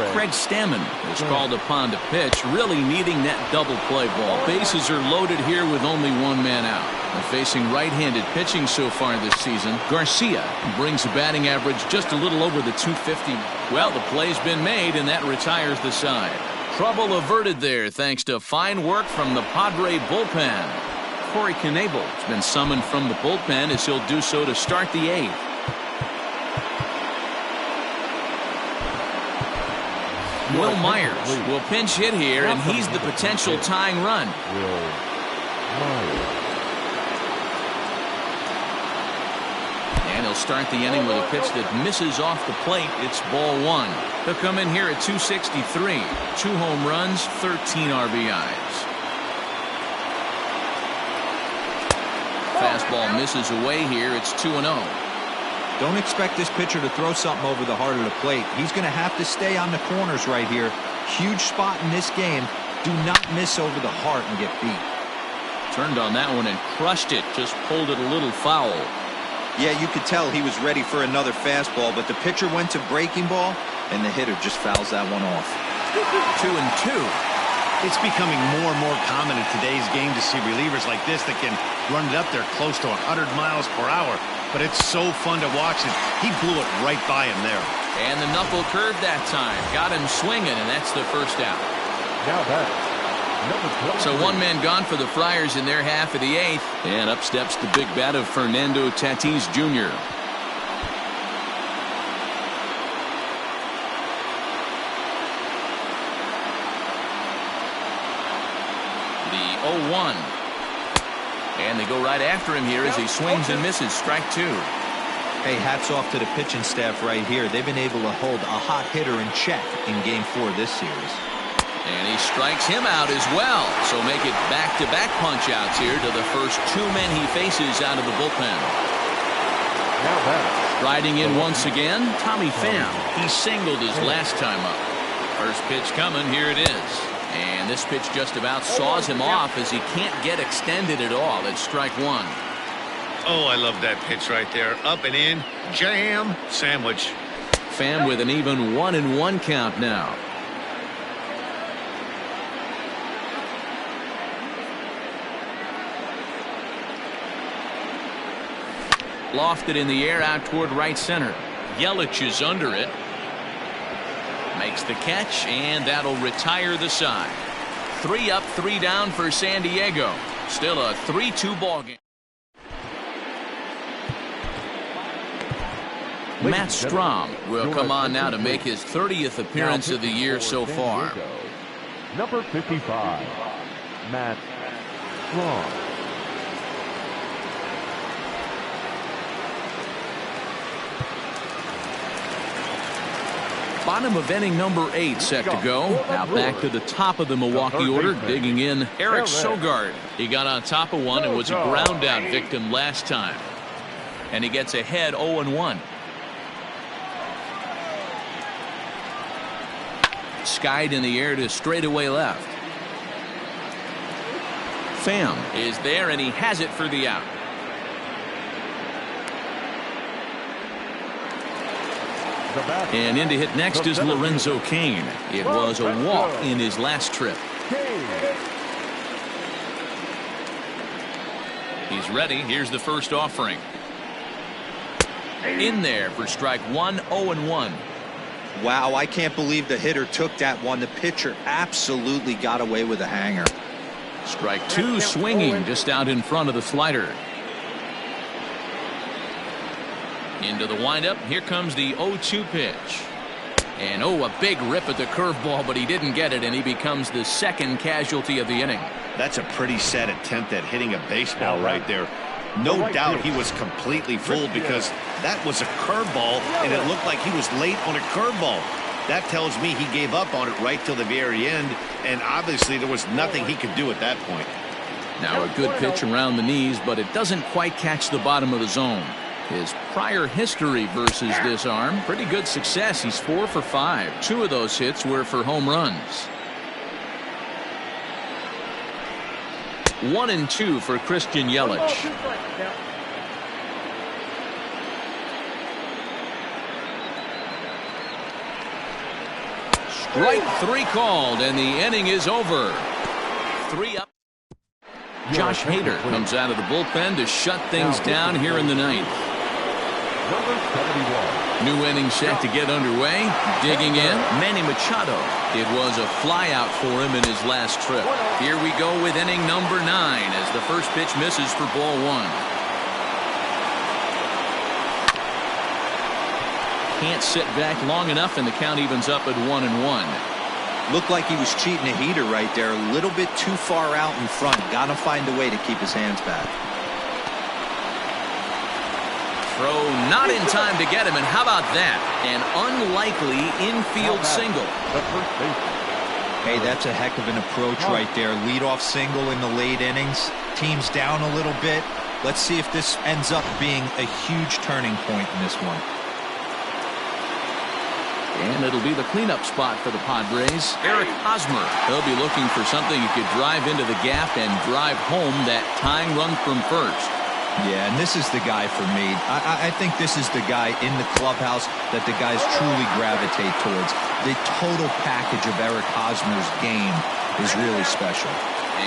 Craig Stammen is called upon to pitch, really needing that double play ball. Bases are loaded here with only one man out. And facing right-handed pitching so far this season, Garcia brings a batting average just a little over the 250. Well, the play's been made, and that retires the side. Trouble averted there thanks to fine work from the Padre bullpen. Corey Knebel has been summoned from the bullpen as he'll do so to start the eighth. Will Myers will pinch hit here, and he's the potential tying run. And he'll start the inning with a pitch that misses off the plate. It's ball one. He'll come in here at 263. 2 home runs, 13 RBIs. Fastball misses away here. It's 2-0. Don't expect this pitcher to throw something over the heart of the plate. He's going to have to stay on the corners right here. Huge spot in this game. Do not miss over the heart and get beat. Turned on that one and crushed it. Just pulled it a little foul. Yeah, you could tell he was ready for another fastball, but the pitcher went to breaking ball, and the hitter just fouls that one off. 2-2. It's becoming more and more common in today's game to see relievers like this that can run it up there close to 100 miles per hour. But it's so fun to watch it. He blew it right by him there. And the knuckle curve that time. Got him swinging, and that's the first out. Now that's number 20. So one man gone for the Friars in their half of the eighth. And up steps the big bat of Fernando Tatis Jr. The 0-1. And they go right after him here as he swings and misses. Strike 2. Hey, hats off to the pitching staff right here. They've been able to hold a hot hitter in check in Game 4 this series. And he strikes him out as well. So make it back-to-back punch-outs here to the first 2 men he faces out of the bullpen. Riding in once again, Tommy Pham. He singled his last time up. First pitch coming. Here it is. And this pitch just about saws him off as he can't get extended at all. It's strike 1. Oh, I love that pitch right there. Up and in. Jam. Sandwich. Pham with an even 1-1 count now. Lofted in the air out toward right center. Yelich is under it. Makes the catch, and that'll retire the side. 3 up, 3 down for San Diego. Still a 3-2 ball game. Matt Strahm will come on now to make his 30th appearance of the year so far. Number 55, Matt Strahm. Bottom of inning number 8 set to go. Now back to the top of the Milwaukee order, digging in Eric Sogard. He got on top of one and was a ground out victim last time. And he gets ahead 0-1. Skied in the air to straightaway left. Pham is there, and he has it for the out. And in to hit next is Lorenzo Cain. It was a walk in his last trip. He's ready. Here's the first offering. In there for strike one, 0-1. Wow, I can't believe the hitter took that one. The pitcher absolutely got away with a hanger. Strike two, swinging just out in front of the slider. Into the windup. Here comes the 0-2 pitch. And a big rip at the curveball, but he didn't get it, and he becomes the second casualty of the inning. That's a pretty sad attempt at hitting a baseball right there. No doubt he was completely fooled because that was a curveball, and it looked like he was late on a curveball. That tells me he gave up on it right till the very end, and obviously there was nothing he could do at that point. Now a good pitch around the knees, but it doesn't quite catch the bottom of the zone. His prior history versus this arm, pretty good success. He's 4 for 5. 2 of those hits were for home runs. 1-2 for Christian Yelich. Strike 3 called, and the inning is over. 3 up. Josh Hader comes out of the bullpen to shut things down here in the ninth. New inning set to get underway. Digging in, Manny Machado. It was a flyout for him in his last trip. Here we go with inning number 9 as the first pitch misses for ball 1. Can't sit back long enough, and the count evens up at 1-1. Looked like he was cheating a heater right there. A little bit too far out in front. Got to find a way to keep his hands back. Throw not in time to get him, and how about that? An unlikely infield single. Hey, that's a heck of an approach right there. Leadoff single in the late innings. Team's down a little bit. Let's see if this ends up being a huge turning point in this one. And it'll be the cleanup spot for the Padres. Eric Hosmer. He'll be looking for something he could drive into the gap and drive home that tying run from first. Yeah, and this is the guy for me. I think this is the guy in the clubhouse that the guys truly gravitate towards. The total package of Eric Hosmer's game is really special.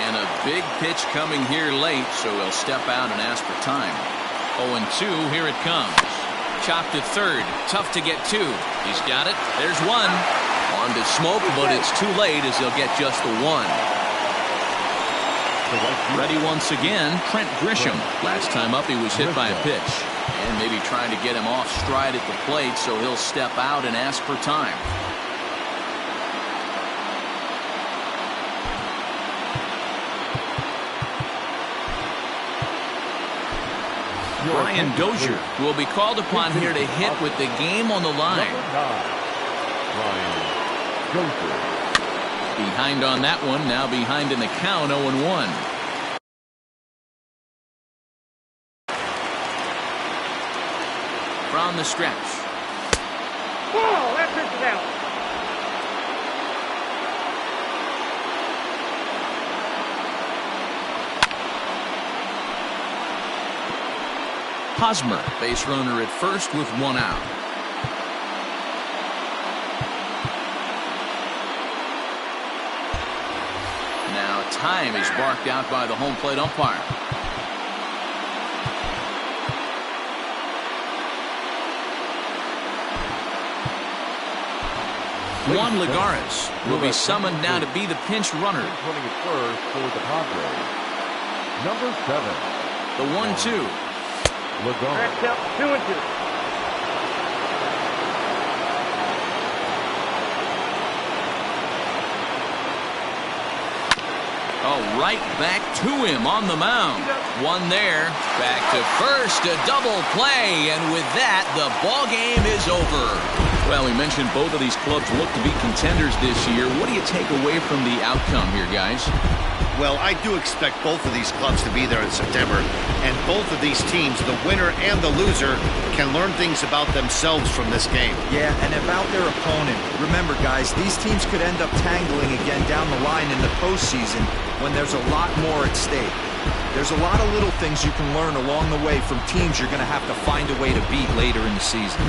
And a big pitch coming here late, so he'll step out and ask for time. 0-2, here it comes. Chopped to third. Tough to get 2. He's got it. There's 1. On to smoke, but it's too late as he'll get just the 1. Ready once again, Trent Grisham. Last time up, he was hit by a pitch. And maybe trying to get him off stride at the plate, so he'll step out and ask for time. Brian Dozier will be called upon here to hit with the game on the line. Behind on that one, now behind in the count, 0-1. From the stretch. Whoa, that pitch is out. Hosmer, base runner at first with 1 out. Now time is barked out by the home plate umpire. Juan Lagares will be summoned now to be the pinch runner. Running at first for the Padres. Number 7. The 1-2. Lagares. 2-2. Oh, right back to him on the mound. 1 there. Back to first, a double play, and with that, the ball game is over. Well, we mentioned both of these clubs look to be contenders this year. What do you take away from the outcome here, guys? Well, I do expect both of these clubs to be there in September. And both of these teams, the winner and the loser, can learn things about themselves from this game. Yeah, and about their opponent. Remember, guys, these teams could end up tangling again down the line in the postseason when there's a lot more at stake. There's a lot of little things you can learn along the way from teams you're going to have to find a way to beat later in the season.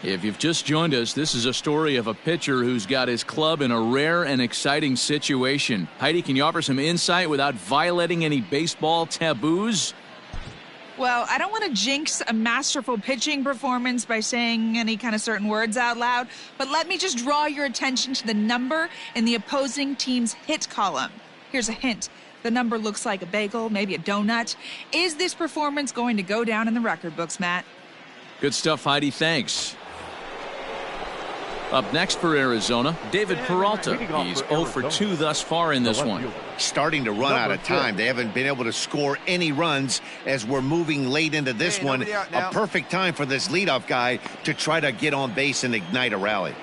If you've just joined us, this is a story of a pitcher who's got his club in a rare and exciting situation. Heidi, can you offer some insight without violating any baseball taboos? Well, I don't want to jinx a masterful pitching performance by saying any kind of certain words out loud, but let me just draw your attention to the number in the opposing team's hit column. Here's a hint. The number looks like a bagel, maybe a donut. Is this performance going to go down in the record books, Matt? Good stuff, Heidi. Thanks. Up next for Arizona, David Peralta. He's 0 for 2 thus far in this one. Starting to run out of time. They haven't been able to score any runs as we're moving late into this one. A perfect time for this leadoff guy to try to get on base and ignite a rally.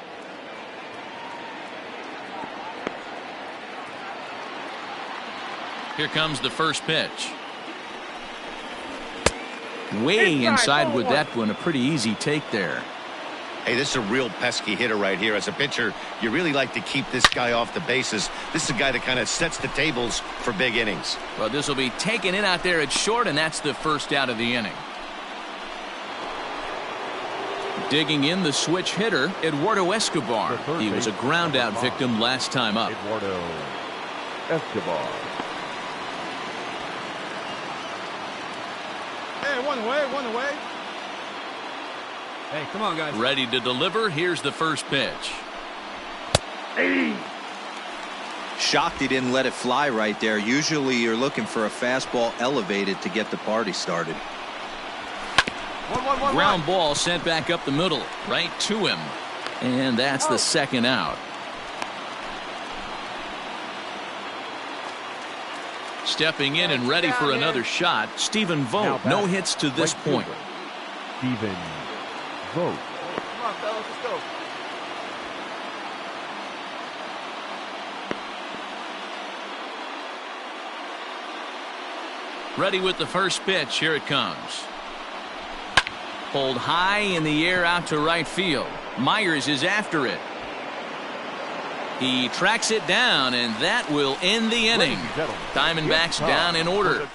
Here comes the first pitch. Way inside with that one. A pretty easy take there. Hey, this is a real pesky hitter right here. As a pitcher, you really like to keep this guy off the bases. This is a guy that kind of sets the tables for big innings. Well, this will be taken in out there at short, and that's the first out of the inning. Digging in the switch hitter, Eduardo Escobar. He was a ground-out victim last time up. Eduardo Escobar. Hey, one away. Hey, come on, guys. Ready to deliver. Here's the first pitch. Shocked he didn't let it fly right there. Usually you're looking for a fastball elevated to get the party started. Ground ball sent back up the middle, right to him. And that's the second out. Stepping in and ready for another shot, Stephen Vogt. No hits to this point. Stephen Vogt. Come on, fellas, let's go. Ready with the first pitch. Here it comes. Pulled high in the air out to right field. Myers is after it. He tracks it down, and that will end the inning. Diamondbacks down in order.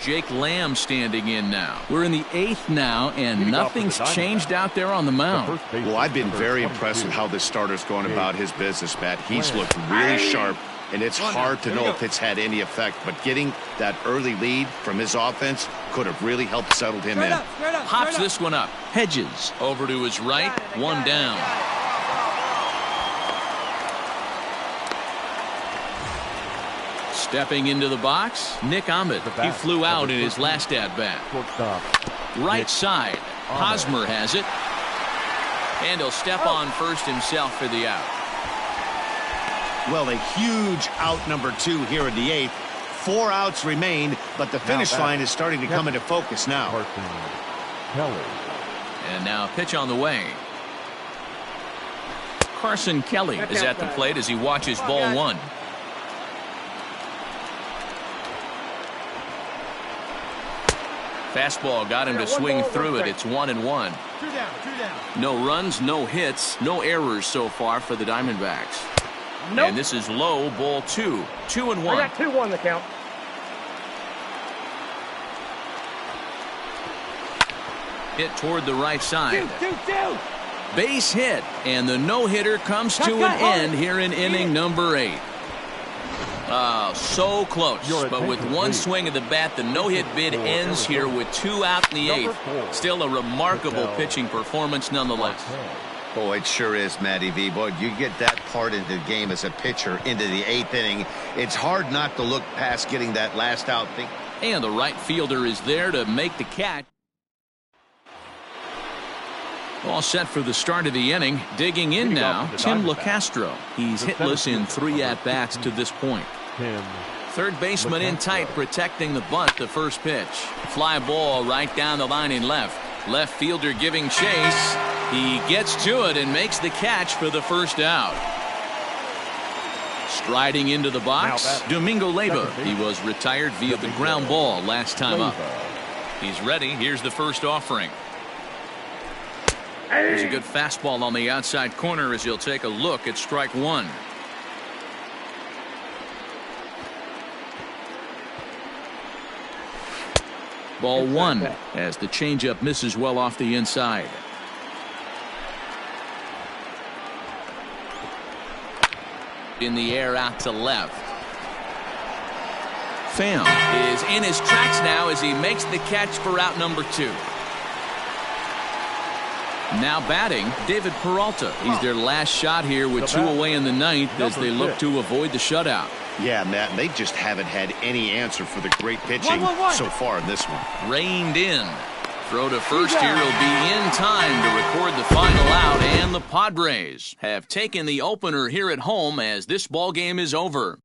Jake Lamb standing in now. We're in the 8th now, and nothing's changed out there on the mound. Well, I've been very impressed with how this starter's going about his business, Matt. He's looked really sharp, and it's hard to know if it's had any effect. But getting that early lead from his offense could have really helped settle him in. Pops this one up. Hedges over to his right. One down. Stepping into the box, Nick Ahmed. He flew out in his last at-bat. Right side, Hosmer has it. And he'll step on first himself for the out. Well, a huge out number 2 here in the 8th. 4 outs remain, but the finish line is starting to come into focus now. And now a pitch on the way. Carson Kelly is at the plate as he watches ball 1. Fastball got him to swing through it. It's 1-1. No runs, no hits, no errors so far for the Diamondbacks. And this is low, ball 2. 2-1. I got 2-1 the count. Hit toward the right side. Base hit, and the no-hitter comes to an end here in inning number 8. So close, but with one swing of the bat, the no-hit bid ends here with 2 out in the 8th. Still a remarkable pitching performance nonetheless. Boy, it sure is, Matty V. Boy, you get that part into the game as a pitcher into the 8th inning. It's hard not to look past getting that last out thing. And the right fielder is there to make the catch. All set for the start of the inning. Digging in now, Tim LaCastro. He's hitless in 3 at-bats to this point. Third baseman in tight, protecting the bunt. The first pitch. Fly ball right down the line in left. Left fielder giving chase. He gets to it and makes the catch for the first out. Striding into the box, Domingo Leyva. He was retired via the ground ball last time up. He's ready. Here's the first offering. There's a good fastball on the outside corner as he'll take a look at strike 1. Ball 1 as the changeup misses well off the inside. In the air out to left. Pham is in his tracks now as he makes the catch for out number 2. Now batting, David Peralta. He's their last shot here with 2 away in the 9th as they look to avoid the shutout. Yeah, Matt, they just haven't had any answer for the great pitching so far in this one. Reined in. Throw to first here will be in time to record the final out, and the Padres have taken the opener here at home as this ball game is over.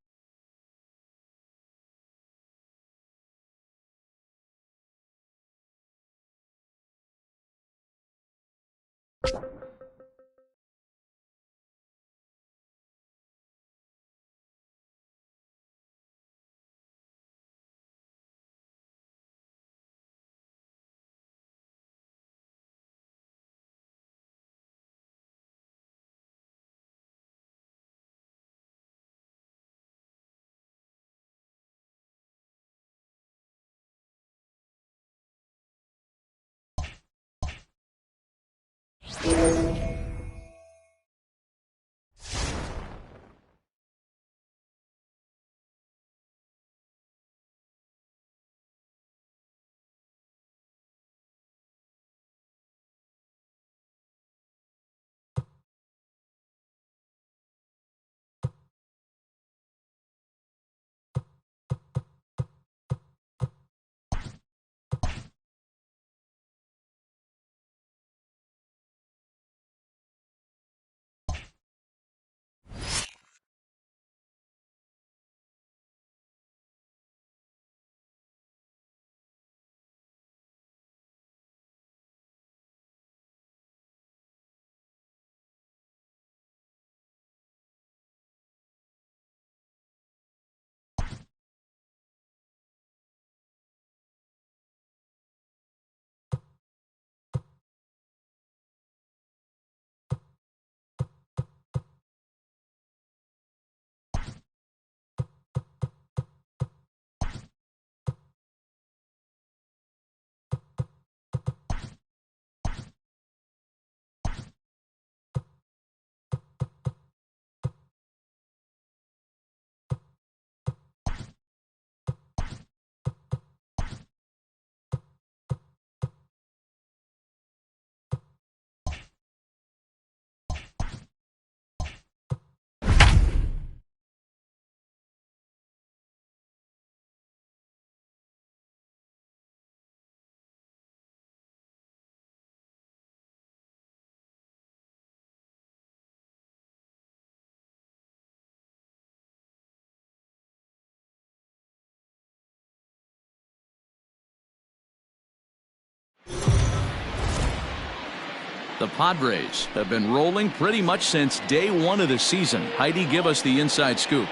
The Padres have been rolling pretty much since day one of the season. Heidi, give us the inside scoop.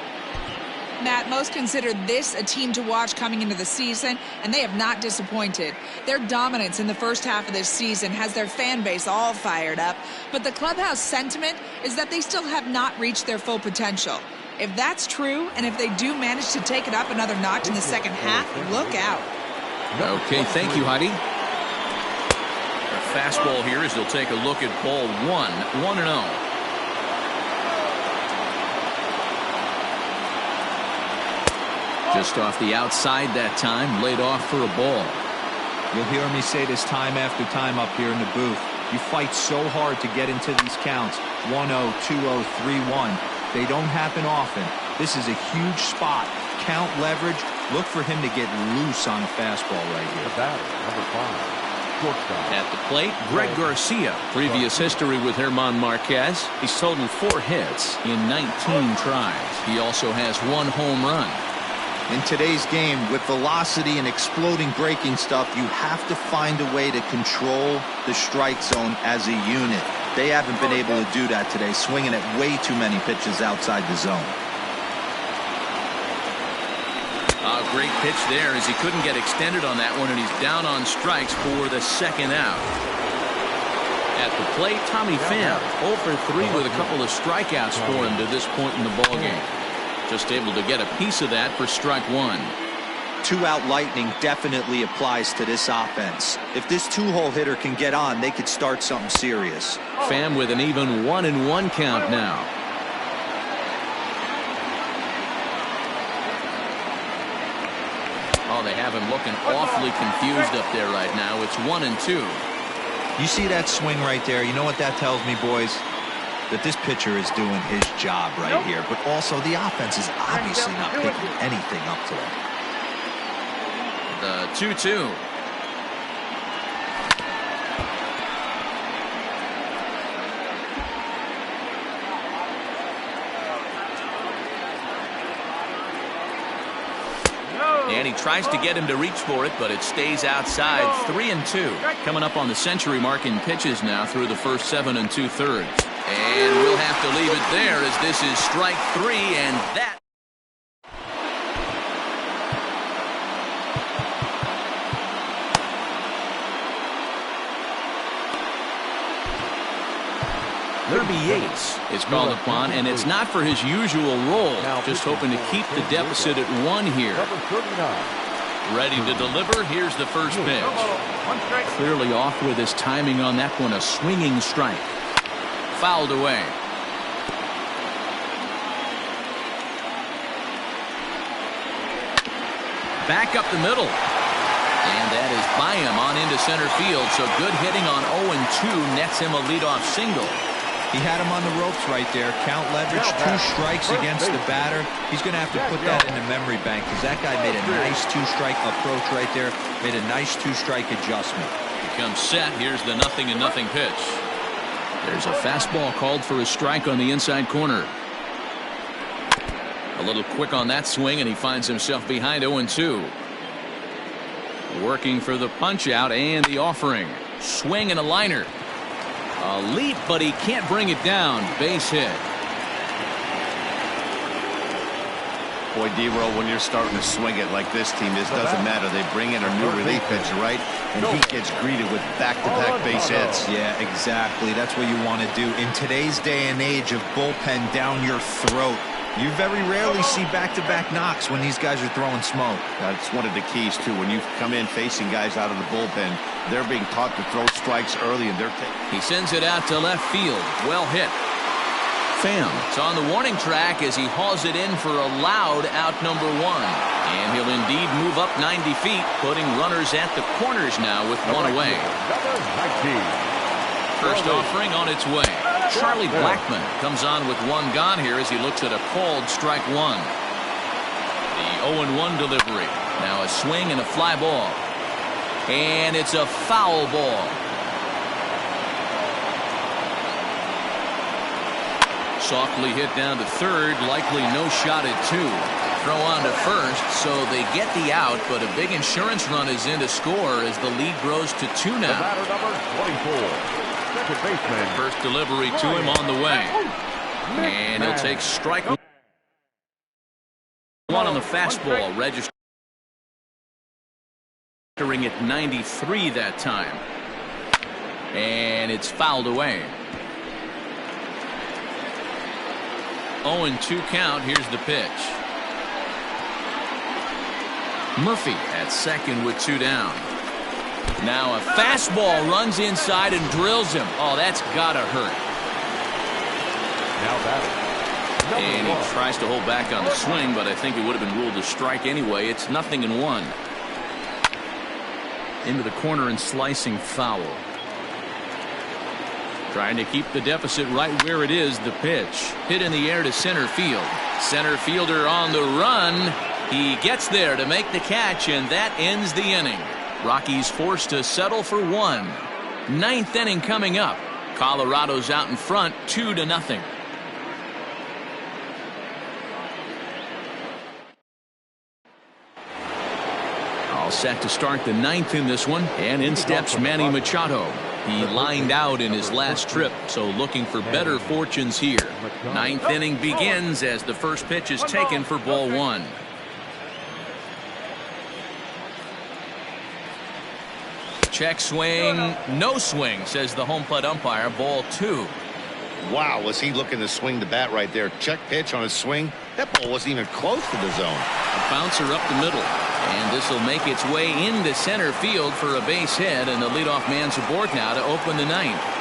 Matt, most consider this a team to watch coming into the season, and they have not disappointed. Their dominance in the first half of this season has their fan base all fired up, but the clubhouse sentiment is that they still have not reached their full potential. If that's true, and if they do manage to take it up another notch in the second half, look out. Okay, thank you, Heidi. A fastball here as they'll take a look at ball 1-0. Just off the outside that time, laid off for a ball. You'll hear me say this time after time up here in the booth. You fight so hard to get into these counts. 1-0, 2-0, 3-1. They don't happen often. This is a huge spot. Count leverage. Look for him to get loose on a fastball right here. The batter, number 5, shortstop. At the plate, Greg Garcia. Previous history with German Marquez. He's totaled 4 hits in 19 tries. He also has 1 home run. In today's game, with velocity and exploding breaking stuff, you have to find a way to control the strike zone as a unit. They haven't been able to do that today, swinging at way too many pitches outside the zone. Great pitch there as he couldn't get extended on that one, and he's down on strikes for the second out. At the plate, Tommy Pham, 0 for 3 with a couple of strikeouts for him to this point in the ballgame. Just able to get a piece of that for strike 1. 2-out lightning definitely applies to this offense. If this 2-hole hitter can get on, they could start something serious. Pham with an even 1-1 count now. Oh, they have him looking awfully confused up there right now. It's 1-2. You see that swing right there? You know what that tells me, boys? That this pitcher is doing his job right here, but also the offense is obviously not picking anything up today. The 2-2. And he tries to get him to reach for it, but it stays outside. 3-2. Coming up on the century mark in pitches now through the first 7 2/3. And we'll have to leave it there as this is strike 3, and that. Kirby Yates is called upon, and it's not for his usual role. Just hoping to keep the deficit at 1 here. Ready to deliver. Here's the first pitch. Clearly off with his timing on that one. A swinging strike. Fouled away. Back up the middle. And that is by him on into center field. So good hitting on 0-2 nets him a leadoff single. He had him on the ropes right there. Count leverage, 2 strikes against the batter. He's going to have to put that in the memory bank because that guy made a nice 2-strike approach right there. Made a nice 2-strike adjustment. Becomes set. Here's the 0-0 pitch. There's a fastball called for a strike on the inside corner. A little quick on that swing, and he finds himself behind 0-2. Working for the punch out and the offering. Swing and a liner. A leap, but he can't bring it down. Base hit. Boy, D-Roll, when you're starting to swing it like this team, this doesn't matter. They bring in a new relief pitcher, right? And he gets greeted with back-to-back base hits. Yeah, exactly. That's what you want to do. In today's day and age of bullpen down your throat, you very rarely see back-to-back knocks when these guys are throwing smoke. That's one of the keys, too. When you come in facing guys out of the bullpen, they're being taught to throw strikes early, and they're taking. He sends it out to left field. Well hit. Pham is on the warning track as he hauls it in for a loud out number 1. And he'll indeed move up 90 feet, putting runners at the corners now with 1 away. First offering on its way. Charlie Blackmon comes on with 1 gone here as he looks at a called strike 1. The 0-1 delivery. Now a swing and a fly ball. And it's a foul ball. Softly hit down to third. Likely no shot at 2. Throw on to first, so they get the out, but a big insurance run is in to score as the lead grows to 2 now. The batter, number 24. second baseman. First delivery to him on the way. And he'll take strike one on the fastball, registering at 93 that time. And it's fouled away. 0-2 count. Here's the pitch. Murphy at second with 2 down. Now a fastball runs inside and drills him. Oh, that's gotta hurt. Now batting. And he tries to hold back on the swing, but I think it would have been ruled a strike anyway. It's 0-1. Into the corner and slicing foul. Trying to keep the deficit right where it is. The pitch hit in the air to center field. Center fielder on the run. He gets there to make the catch, and that ends the inning. Rockies forced to settle for 1. 9th inning coming up. Colorado's out in front 2-0. All set to start the 9th in this one, and in steps Manny Machado. He lined out in his last trip, so looking for better fortunes here. 9th inning begins as the first pitch is taken for ball 1. Check swing, no swing, says the home plate umpire. Ball 2. Wow, was he looking to swing the bat right there? Check pitch on his swing. That ball wasn't even close to the zone. A bouncer up the middle. And this will make its way into center field for a base hit, and the leadoff man's aboard now to open the 9th.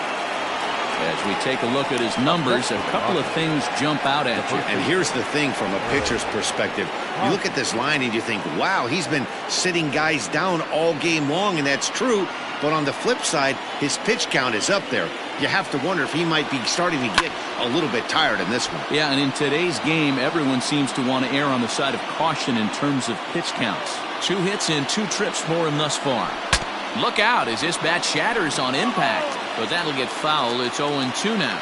As we take a look at his numbers, a couple of things jump out at you. And here's the thing from a pitcher's perspective. You look at this line and you think, wow, he's been sitting guys down all game long, and that's true. But on the flip side, his pitch count is up there. You have to wonder if he might be starting to get a little bit tired in this one. Yeah, and in today's game, everyone seems to want to err on the side of caution in terms of pitch counts. 2 hits and 2 trips for him thus far. Look out as this bat shatters on impact. But that'll get foul. It's 0-2 now.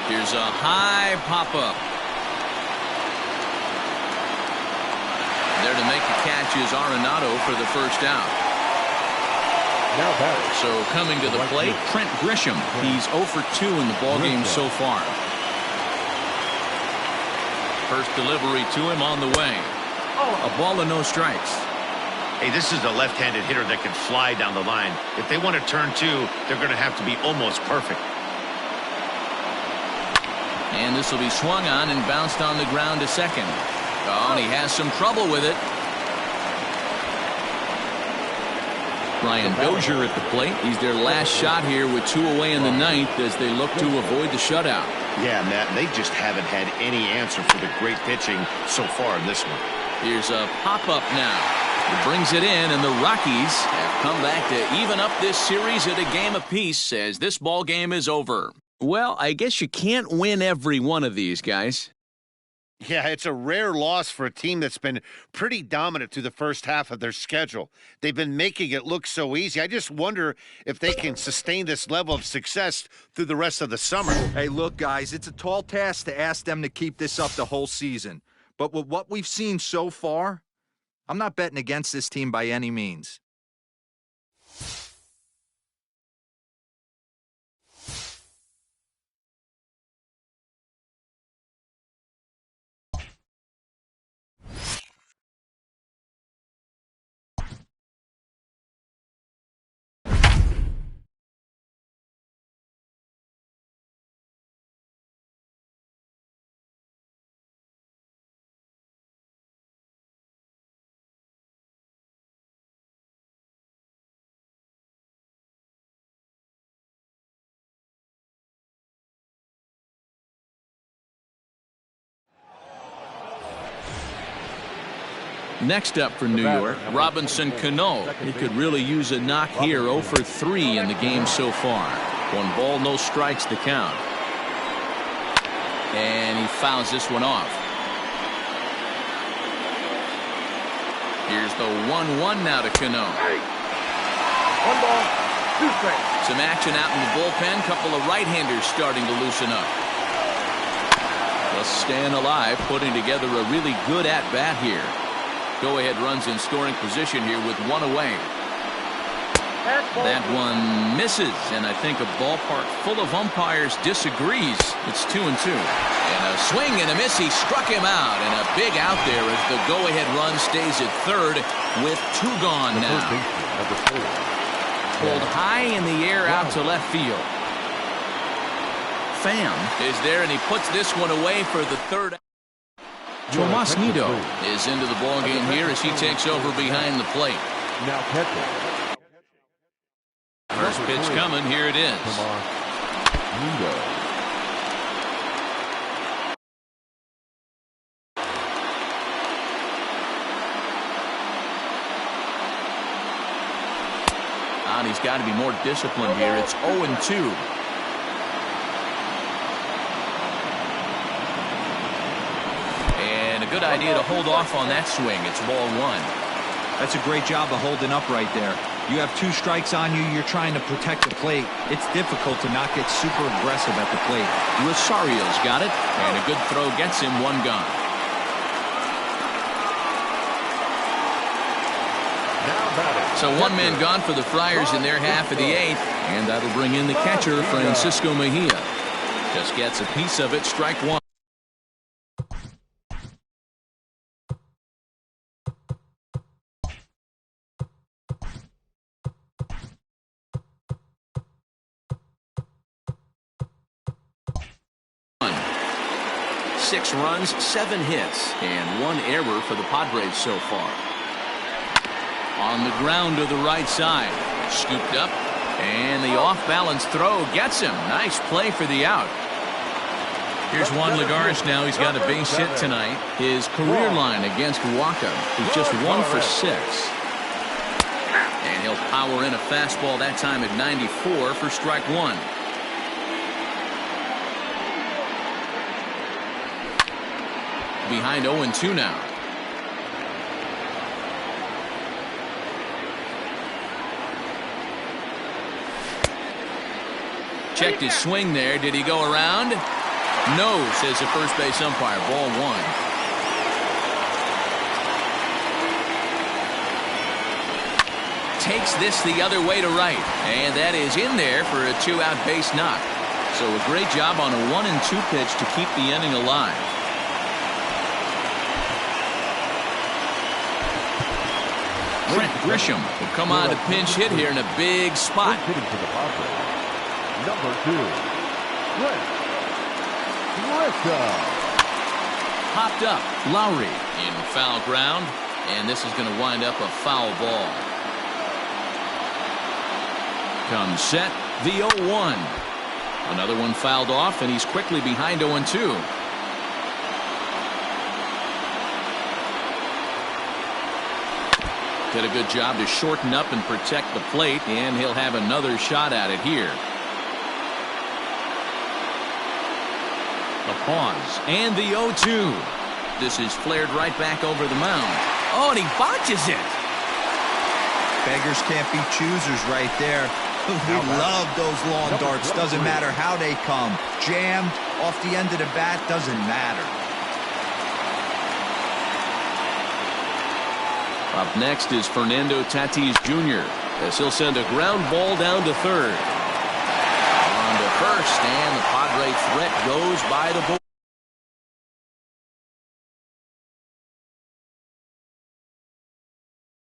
Here's a high pop-up. There to make the catch is Arenado for the first out. Now batting. So coming to the plate, Trent Grisham. He's 0 for 2 in the ballgame so far. First delivery to him on the way. A ball and no strikes. Hey, this is a left-handed hitter that can fly down the line. If they want to turn 2, they're going to have to be almost perfect. And this will be swung on and bounced on the ground to second. Oh, and he has some trouble with it. Brian Dozier at the plate. He's their last shot here with 2 away in the 9th as they look to avoid the shutout. Yeah, Matt, they just haven't had any answer for the great pitching so far in this one. Here's a pop-up now. He brings it in, and the Rockies have come back to even up this series at a game apiece as this ball game is over. Well, I guess you can't win every one of these, guys. Yeah, it's a rare loss for a team that's been pretty dominant through the first half of their schedule. They've been making it look so easy. I just wonder if they can sustain this level of success through the rest of the summer. Hey, look, guys, it's a tall task to ask them to keep this up the whole season. But with what we've seen so far, I'm not betting against this team by any means. Next up for New York, Robinson Cano. He could really use a knock here. 0 for 3 in the game so far. 1 ball, no strikes to count. And he fouls this one off. Here's the 1-1 now to Cano. 1 ball, 2 strikes. Some action out in the bullpen. Couple of right-handers starting to loosen up. Just staying alive, putting together a really good at-bat here. Go-ahead runs in scoring position here with one away. That one misses, and I think a ballpark full of umpires disagrees. It's 2-2. And a swing and a miss. He struck him out, and a big out there as the go-ahead run stays at third with 2 gone now. Pulled high in the air out to left field. Pham is there, and he puts this one away for the third. Tomas Nido is into the ballgame here as he takes over behind the plate. Now catcher. First pitch coming. Here it is. Nido. And he's got to be more disciplined here. It's 0-2. And a good idea to hold off on that swing. It's ball 1. That's a great job of holding up right there. You have 2 strikes on you. You're trying to protect the plate. It's difficult to not get super aggressive at the plate. Rosario's got it, and a good throw gets him 1 gone. So 1 man gone for the Friars in their half of the 8th, and that'll bring in the catcher, Francisco Mejia. Just gets a piece of it, strike 1. Six runs, 7 hits, and 1 error for the Padres so far. On the ground to the right side. Scooped up, and the off-balance throw gets him. Nice play for the out. Here's Juan Lagares now. He's got a base hit tonight. His career line against Waka is just 1 for 6. And he'll power in a fastball that time at 94 for strike 1. Behind 0-2 now. Checked his swing there. Did he go around? No, says the first base umpire. Ball 1. Takes this the other way to right. And that is in there for a 2-out base knock. So a great job on a 1-2 pitch to keep the inning alive. Trent Grisham will come on to pinch hit here in a big spot. Number 2, Grisham. Popped up. Lowry in foul ground, and this is going to wind up a foul ball. Comes set, the 0-1. Another one fouled off, and he's quickly behind 0-2. Did a good job to shorten up and protect the plate, and he'll have another shot at it here. The pause, and the 0-2. This is flared right back over the mound. Oh, and he botches it. Beggars can't be choosers right there. We love those long darts. Doesn't matter how they come. Jammed, off the end of the bat, doesn't matter. Up next is Fernando Tatis Jr. as he'll send a ground ball down to third. On to first, and the Padre threat goes by the board.